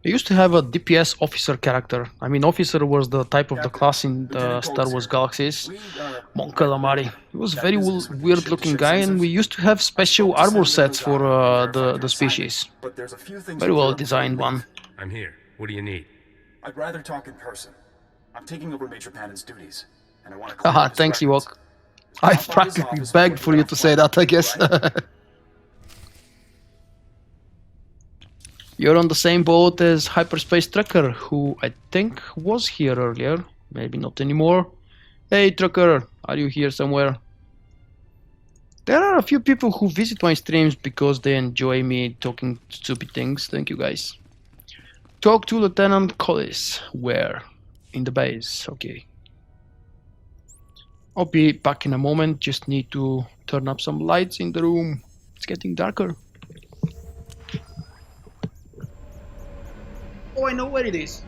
I used to have a DPS officer character. I mean, officer was the type of the class in the Star Wars Galaxies. Mon Calamari. He was a very weird looking guy, and we used to have special armor sets for the species. Very well designed one. I'm here. What do you need? I'd rather talk in person. I'm taking over Major Pannon's duties, and I want to... Haha, thanks, Ewok. I practically begged for you to say that, I guess. You're on the same boat as Hyperspace Trucker, who I think was here earlier. Maybe not anymore. Hey Trucker, are you here somewhere? There are a few people who visit my streams because they enjoy me talking stupid things. Thank you guys. Talk to Lieutenant Collis. Where? In the base. Okay. I'll be back in a moment. Just need to turn up some lights in the room. It's getting darker. Oh, I know where it is.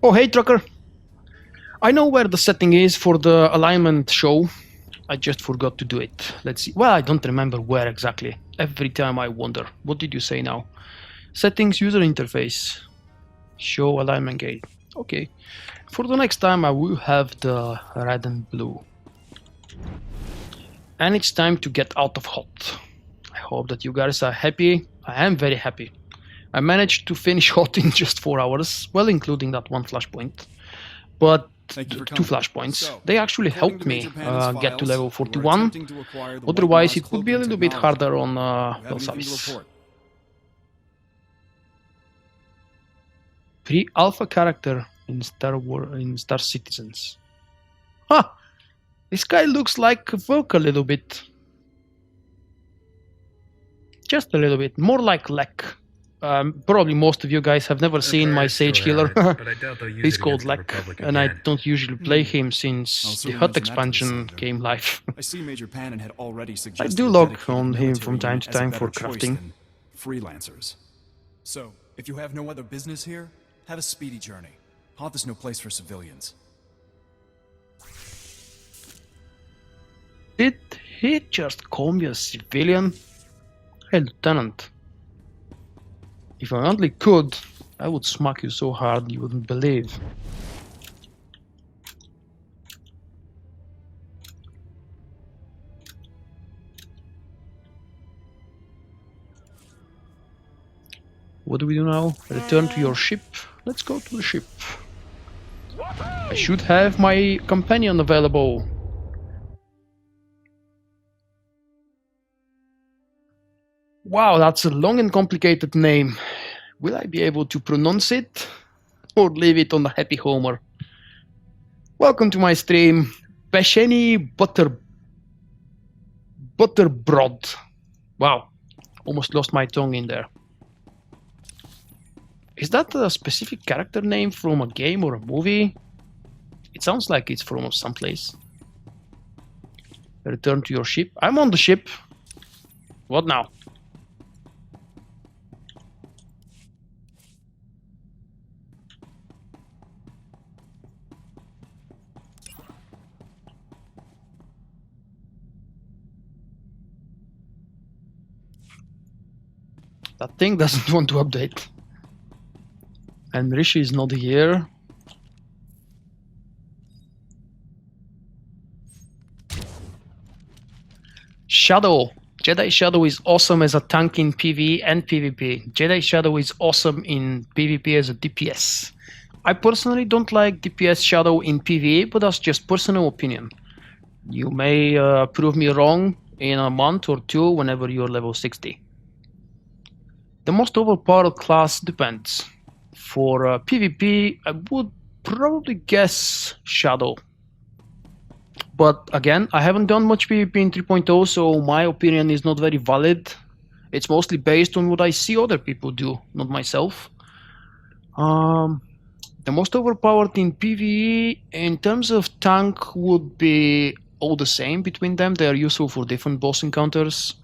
Oh, hey, Trucker. I know where the setting is for the alignment show. I just forgot to do it. Let's see. Well, I don't remember where exactly. Every time I wonder. What did you say now? Settings, user interface. Show alignment gate. Okay. For the next time, I will have the red and blue. And it's time to get out of Hoth. I hope that you guys are happy. I am very happy. I managed to finish Hoth in just 4 hours, well, including that one flashpoint. But 2 flashpoints. They actually helped me get to level 41. Otherwise, it would be a little bit harder on Belsavis. Pre-alpha character in Star Citizens. Huh! This guy looks like Volk a little bit. Just a little bit. More like Lek. Probably most of you guys have never seen my Sage Healer. He's called Lek, and I don't usually play him since the Hoth expansion came live. I see Major Pannon had already I suggested do log on him from time to time for crafting. Freelancers. So, if you have no other business here, have a speedy journey. Hoth is no place for civilians. Did he just call me a civilian? Hey, Lieutenant. If I only could, I would smack you so hard you wouldn't believe. What do we do now? Return to your ship? Let's go to the ship. I should have my companion available. Wow, that's a long and complicated name. Will I be able to pronounce it? Or leave it on the happy homer? Welcome to my stream. Pesheni Butterbrod. Wow, almost lost my tongue in there. Is that a specific character name from a game or a movie? It sounds like it's from someplace. Return to your ship. I'm on the ship. What now? That thing doesn't want to update. And Rishi is not here. Shadow. Jedi Shadow is awesome as a tank in PvE and PvP. Jedi Shadow is awesome in PvP as a DPS. I personally don't like DPS Shadow in PvE, but that's just personal opinion. You may prove me wrong in a month or two whenever you're level 60. The most overpowered class depends. For PvP, I would probably guess Shadow. But again, I haven't done much PvP in 3.0, so my opinion is not very valid. It's mostly based on what I see other people do, not myself. The most overpowered in PvE, in terms of tank, would be all the same between them. They are useful for different boss encounters.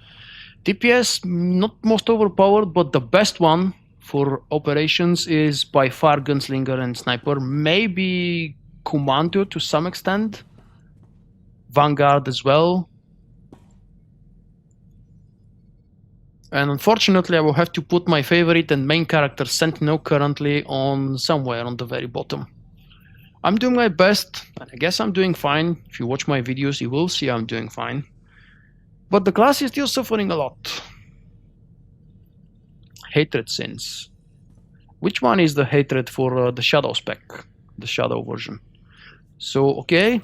DPS, not most overpowered, but the best one for operations is by far Gunslinger and Sniper. Maybe Commando to some extent. Vanguard as well. And unfortunately I will have to put my favorite and main character Sentinel currently on somewhere on the very bottom. I'm doing my best, and I guess I'm doing fine. If you watch my videos you will see I'm doing fine. But the class is still suffering a lot. Hatred sins. Which one is the hatred for the Shadow spec? The Shadow version. So, okay.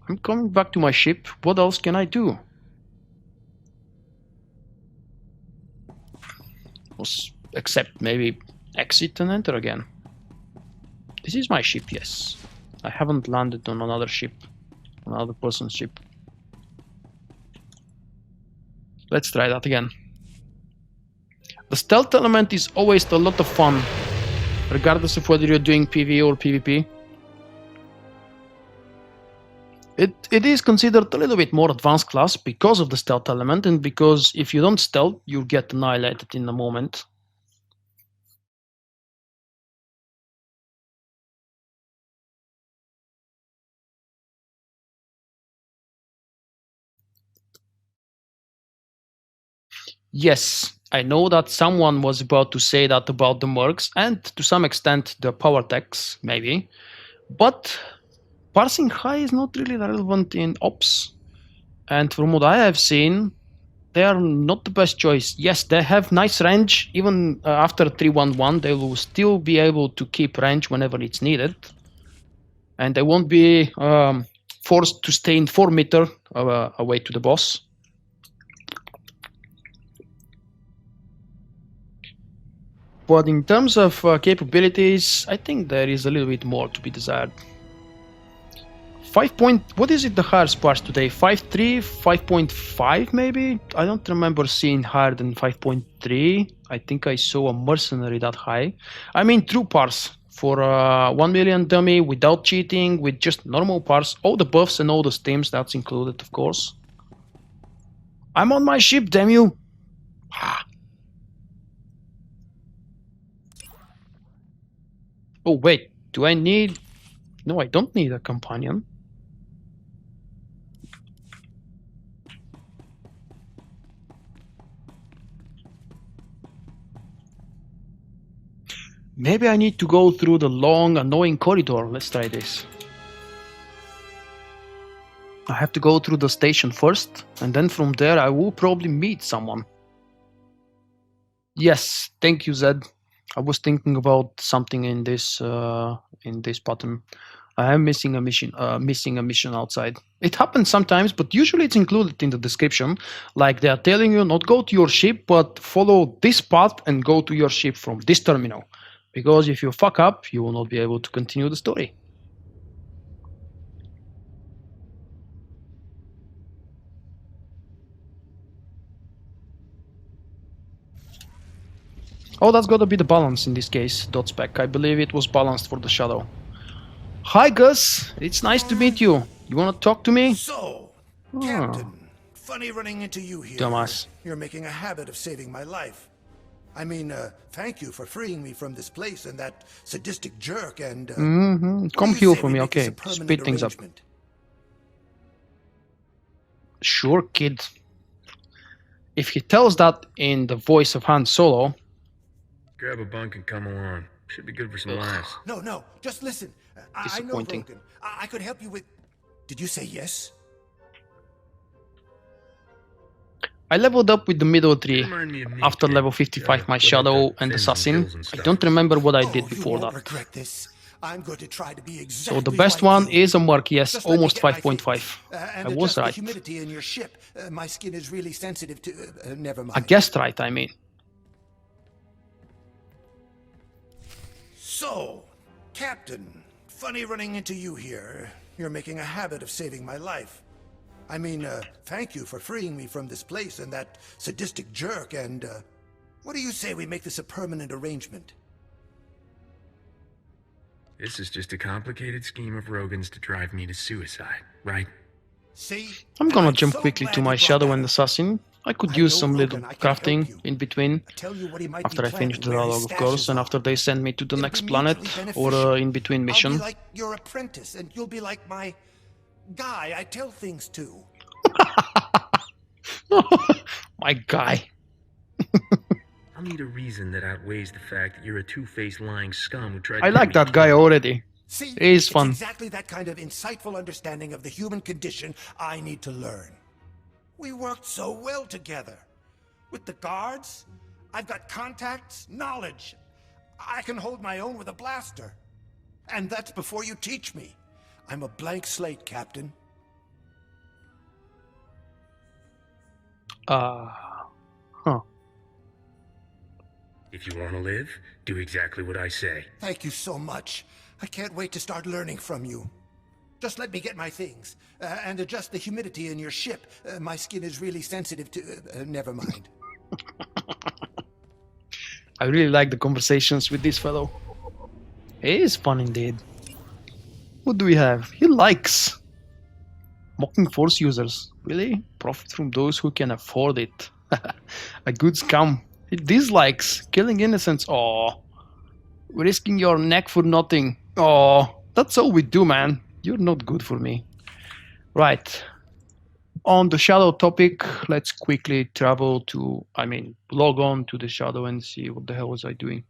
I'm coming back to my ship. What else can I do? Except maybe exit and enter again. This is my ship, yes. I haven't landed on another ship. Another person's ship. Let's try that again. The stealth element is always a lot of fun, regardless of whether you're doing PvE or PvP. It is considered a little bit more advanced class because of the stealth element, and because if you don't stealth, you get annihilated in a moment. Yes, I know that someone was about to say that about the mercs, and to some extent the power techs, maybe. But parsing high is not really relevant in ops. And from what I have seen, they are not the best choice. Yes, they have nice range. Even after 311, they will still be able to keep range whenever it's needed. And they won't be forced to stay in 4 meters away to the boss. But in terms of capabilities, I think there is a little bit more to be desired. 5 point, what is it the highest parts today? 5.3, 5.5 maybe? I don't remember seeing higher than 5.3. I think I saw a mercenary that high. I mean true parse for 1 million dummy without cheating, with just normal parse, all the buffs and all the stims, that's included of course. I'm on my ship, damn you! Oh wait, Do I need... No, I don't need a companion. Maybe I need to go through the long, annoying corridor. Let's try this. I have to go through the station first, and then from there I will probably meet someone. Yes, thank you, Zed. I was thinking about something in this pattern. I am missing a mission outside. It happens sometimes, but usually it's included in the description. Like they are telling you not go to your ship, but follow this path and go to your ship from this terminal. Because if you fuck up, you will not be able to continue the story. Oh, that's gotta be the balance in this case, dot spec. I believe it was balanced for the shadow. Hi Gus, it's nice to meet you. You wanna talk to me? So, Captain, funny running into you here. Dumbass. You're making a habit of saving my life. I mean, thank you for freeing me from this place and that sadistic jerk and... Come heal for me, okay. Speed things up. Sure, kid. If he tells that in the voice of Han Solo... Grab a bunk and come along. Should be good for some laughs. No, just listen. I know Rogan. I could help you with... Did you say yes? I leveled up with the middle 3 after level 55 my Shadow and Assassin. I don't remember what I did before that. Regret this. I'm going to try to be exactly So the best one is a Mark, yes, Just almost let me get my 5.5. things. I was right. The humidity in your ship. My skin is really sensitive to... never mind. I guessed right, I mean. So, Captain, funny running into you here. You're making a habit of saving my life. I mean, thank you for freeing me from this place and that sadistic jerk, and, what do you say we make this a permanent arrangement? This is just a complicated scheme of Rogan's to drive me to suicide, right? See? I'm gonna jump quickly to my Shadow and Assassin. I could use some little crafting in between, after I finish the dialogue, of course, and after they send me to the next planet, or in between mission. I'll be like your apprentice, and you'll be like my guy I tell things to. My guy. I'll need a reason that outweighs the fact that you're a two-faced lying scum who tried I like that guy already. See, He's fun. It's exactly that kind of insightful understanding of the human condition I need to learn. We worked so well together. With the guards, I've got contacts, knowledge. I can hold my own with a blaster. And that's before you teach me. I'm a blank slate, Captain. If you want to live, do exactly what I say. Thank you so much. I can't wait to start learning from you. Just let me get my things, and adjust the humidity in your ship. My skin is really sensitive to... never mind. I really like the conversations with this fellow. He is fun indeed. What do we have? He likes mocking Force users. Really? Profit from those who can afford it. A good scum. He dislikes killing innocents. Aww. Risking your neck for nothing. Aww. That's all we do, man. You're not good for me. Right. On the Shadow topic, let's quickly travel to, log on to the Shadow and see what the hell was I doing.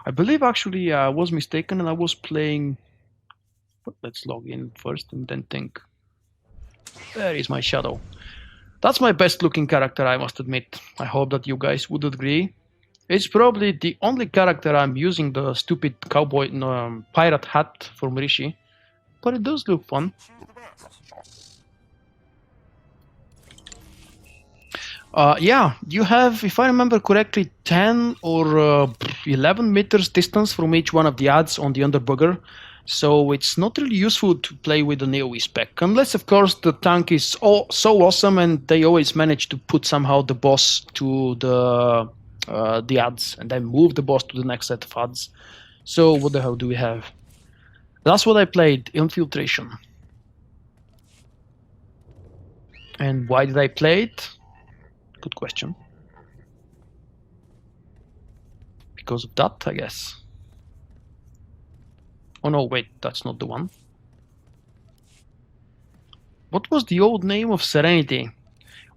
I believe actually I was mistaken and I was playing... Let's log in first and then think. There is my Shadow. That's my best looking character, I must admit. I hope that you guys would agree. It's probably the only character I'm using the stupid cowboy pirate hat from Rishi. But it does look fun. Yeah, you have, if I remember correctly, 10 or 11 meters distance from each one of the ads on the underbugger. So it's not really useful to play with the AoE spec. Unless, of course, the tank is so awesome and they always manage to put somehow the boss to the ads and then move the boss to the next set of ads. So what the hell do we have? That's what I played, Infiltration. And why did I play it? Good question. Because of that, I guess. Oh no, wait, that's not the one. What was the old name of Serenity?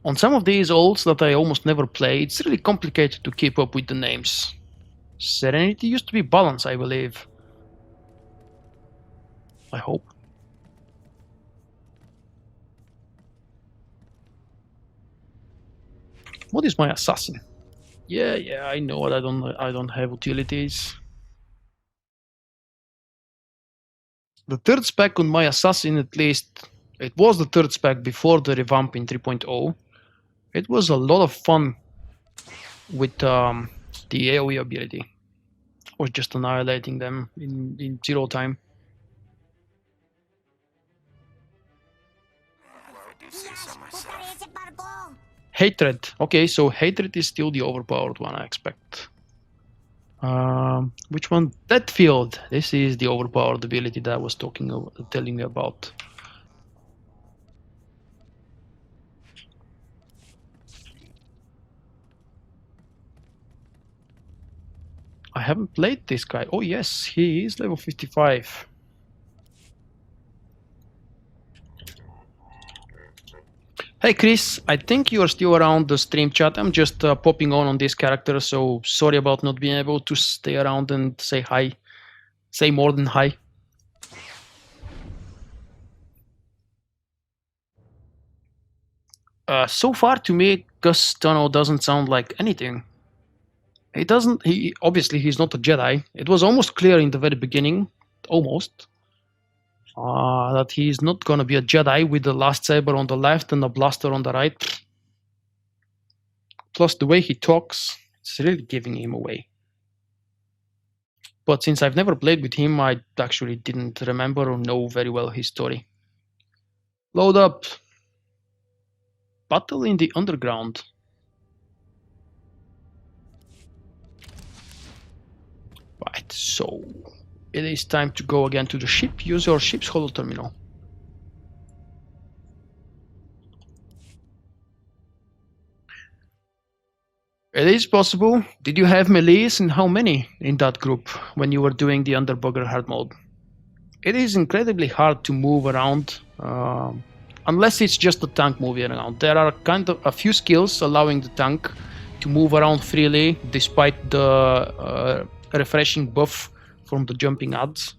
On some of these olds that I almost never play, it's really complicated to keep up with the names. Serenity used to be Balance, I believe. I hope. What is my assassin? Yeah, I know it. I don't have utilities. The third spec on my assassin, at least, it was the third spec before the revamp in 3.0. It was a lot of fun with the AoE ability. Or just annihilating them in 0 time. Hatred. Okay, so Hatred is still the overpowered one, I expect. Which one? Deathfield. This is the overpowered ability that I was telling you about. I haven't played this guy. Oh yes, he is level 55. Hey Chris, I think you are still around the stream chat. I'm just popping on this character, so sorry about not being able to stay around and say hi. Say more than hi. So far to me, Gus Tunnel doesn't sound like anything. He doesn't, obviously he's not a Jedi. It was almost clear in the very beginning, almost, that he's not gonna be a Jedi with the lightsaber on the left and the blaster on the right. Plus the way he talks, it's really giving him away. But since I've never played with him, I actually didn't remember or know very well his story. Load up. Battle in the Underground. Right, so it is time to go again to the ship. Use your ship's holo terminal. It is possible. Did you have melees and how many in that group when you were doing the Underbugger hard mode? It is incredibly hard to move around unless it's just the tank moving around. There are kind of a few skills allowing the tank to move around freely despite the refreshing buff from the jumping ads.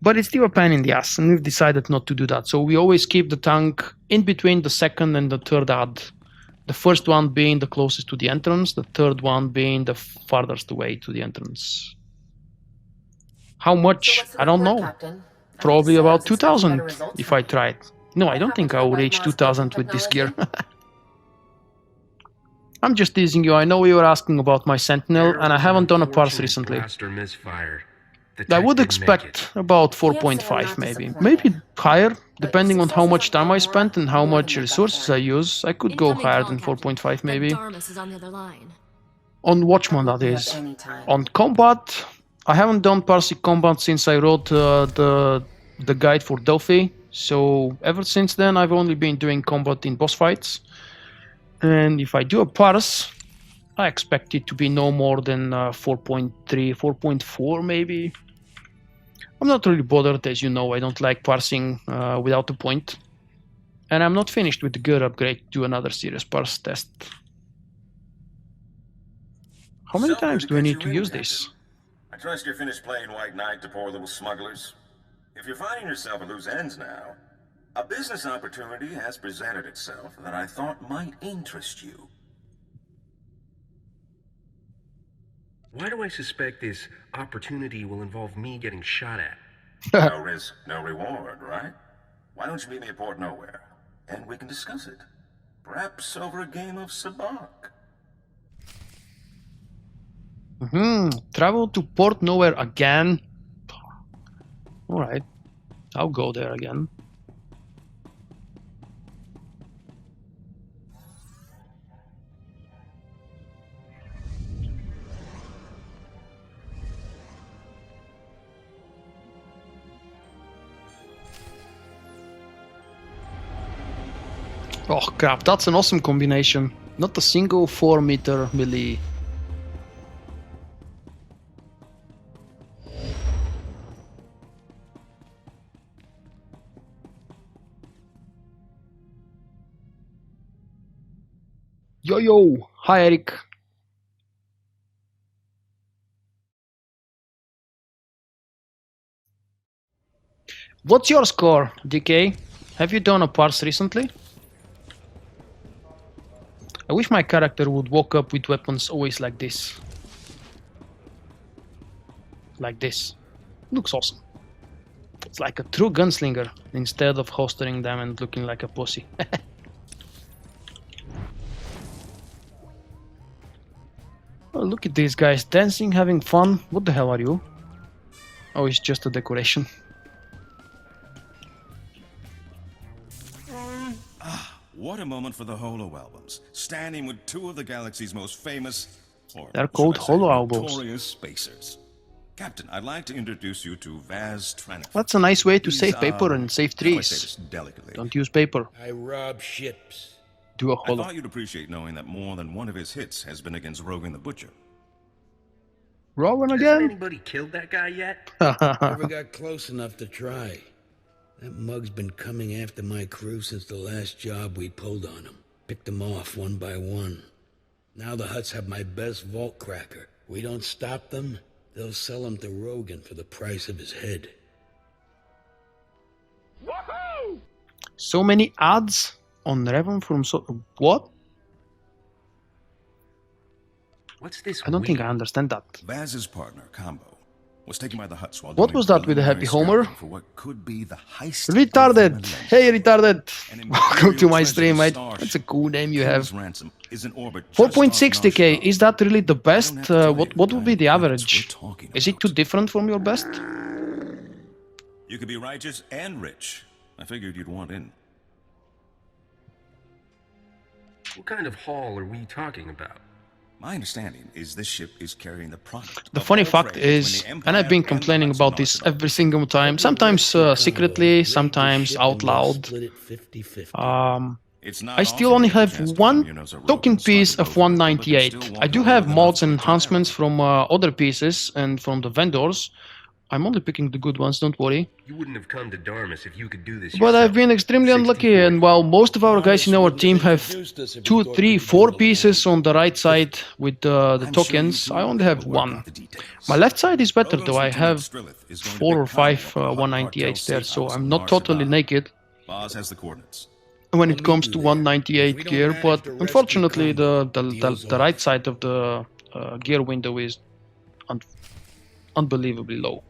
But it's still a pain in the ass, and we've decided not to do that. So we always keep the tank in between the second and the third ad. The first one being the closest to the entrance, the third one being the farthest away to the entrance. How much? I don't know. Captain? Probably about 2,000 if I tried. No, I don't think I will reach 2,000 with this gear. I'm just teasing you. I know you were asking about my Sentinel, and I haven't done a parse recently. I would expect about 4.5 maybe. Maybe higher, depending on how much time I spent and how much resources I use. I could go higher than 4.5 maybe. On Watchman, that is. On Combat, I haven't done parsing Combat since I wrote the guide for Delphi. So ever since then, I've only been doing Combat in boss fights. And if I do a parse, I expect it to be no more than 4.3, 4.4 maybe. I'm not really bothered, as you know. I don't like parsing without a point. And I'm not finished with the gear upgrade to another serious parse test. How many times do I need to use this? I trust you're finished playing White Knight to poor little smugglers. If you're finding yourself at loose ends now, a business opportunity has presented itself that I thought might interest you. Why do I suspect this opportunity will involve me getting shot at? No risk, no reward, right? Why don't you meet me at Port Nowhere, and we can discuss it. Perhaps over a game of sabacc. Travel to Port Nowhere again? Alright, I'll go there again. Oh crap, that's an awesome combination. Not a single 4-meter melee. Yo yo! Hi Eric! What's your score, DK? Have you done a parse recently? I wish my character would walk up with weapons always like this. Like this. Looks awesome. It's like a true gunslinger instead of holstering them and looking like a pussy. Oh, look at these guys dancing, having fun. What the hell are you? Oh, it's just a decoration. What a moment for the Holo albums, standing with two of the galaxy's most famous, or they're called Holo albums. Notorious spacers. Captain, I'd like to introduce you to Vaz Tranif. That's a nice way to He's, save paper and save trees. Delicately. Don't use paper. I rob ships. Do a I holo. thought you'd appreciate knowing that more than one of his hits has been against Rogan the Butcher. Rowan Hasn't again? anybody killed that guy yet? Never got close enough to try. That mug's been coming after my crew since the last job we pulled on him. Picked them off one by one. Now the Hutts have my best vault cracker. We don't stop them, they'll sell him to Rogan for the price of his head. Woohoo! So many ads on Revan from what? What's this? I don't think I understand that. Vaz's partner, Combo, was taken by the Huts while What doing was that with the happy preliminary Homer? scouting for what could be the heist Retarded! Hey, retarded! An Welcome to my imperial stream, mate. treasure That's a cool name you have. King's Ransom is in orbit just off 4.60k, Nar is that really the best? have to tell you What would be the what average? we're talking Is it too different from your best? You could be righteous and rich. I figured you'd want in. What kind of haul are we talking about? My understanding is this ship is carrying the product. The of funny all fact trade between is, the Empire and I've been and the complaining Huts about of this Nar every single time, sometimes secretly, sometimes out loud. It's not I still often only you get a have chance to become one Yuno's a token Rogan piece slugger of over the public and 198. still I walk do away have with mods an and obsolete enhancements from other pieces and from the vendors. I'm only picking the good ones, don't worry. You wouldn't have come to Darmus if you could do this But I've been extremely unlucky, and while most of our guys in our team have 2, 3, 4 pieces on the right side with the tokens, I only have one. My left side is better though, I have 4 or 5 198s there, so I'm not totally naked Boz has the coordinates. when it comes to 198 gear, but unfortunately the right side of the gear window is unbelievably low.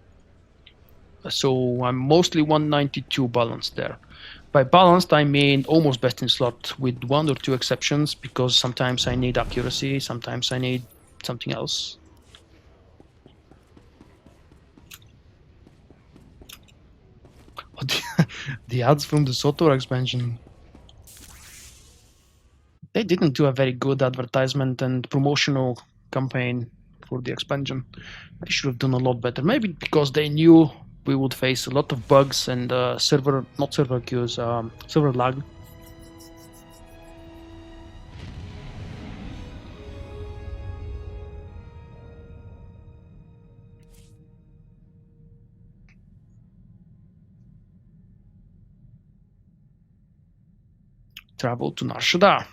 So I'm mostly 192 balanced there. By balanced I mean almost best in slot with 1 or 2 exceptions, because sometimes I need accuracy, sometimes I need something else. The ads from the SWTOR expansion. They didn't do a very good advertisement and promotional campaign for the expansion. They should have done a lot better. Maybe because they knew we would face a lot of bugs and server lag. Travel to Nar Shaddaa.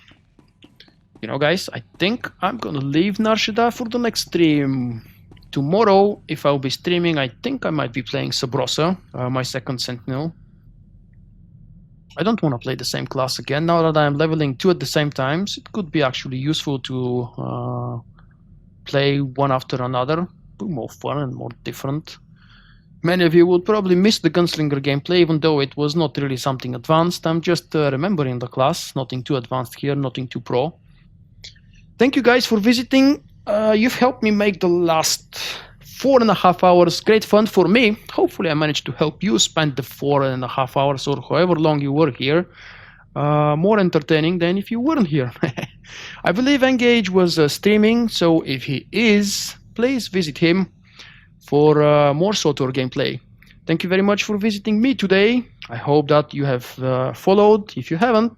You know, guys, I think I'm gonna leave Nar Shaddaa for the next stream. Tomorrow, if I'll be streaming, I think I might be playing Sabrosa, my second Sentinel. I don't want to play the same class again. Now that I'm leveling 2 at the same time, it could be actually useful to play one after another. Be more fun and more different. Many of you would probably miss the Gunslinger gameplay, even though it was not really something advanced. I'm just remembering the class, nothing too advanced here, nothing too pro. Thank you guys for visiting. You've helped me make the last 4.5 hours great fun for me. Hopefully I managed to help you spend the 4.5 hours or however long you were here more entertaining than if you weren't here. I believe Engage was streaming, so if he is, please visit him for more SWTOR gameplay. Thank you very much for visiting me today. I hope that you have followed. If you haven't,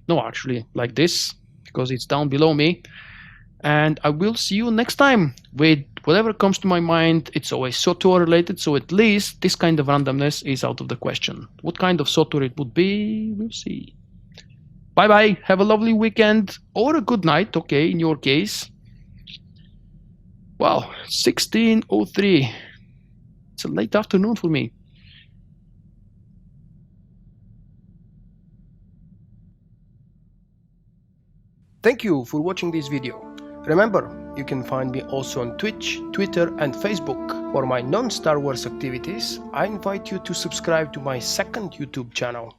no, actually, like this, because it's down below me. And I will see you next time with whatever comes to my mind. It's always SWTOR related, so at least this kind of randomness is out of the question. What kind of SWTOR it would be, we'll see. Bye bye. Have a lovely weekend or a good night. Okay, in your case. Wow, 16:03. It's a late afternoon for me. Thank you for watching this video. Remember, you can find me also on Twitch, Twitter and Facebook. For my non-Star Wars activities, I invite you to subscribe to my second YouTube channel.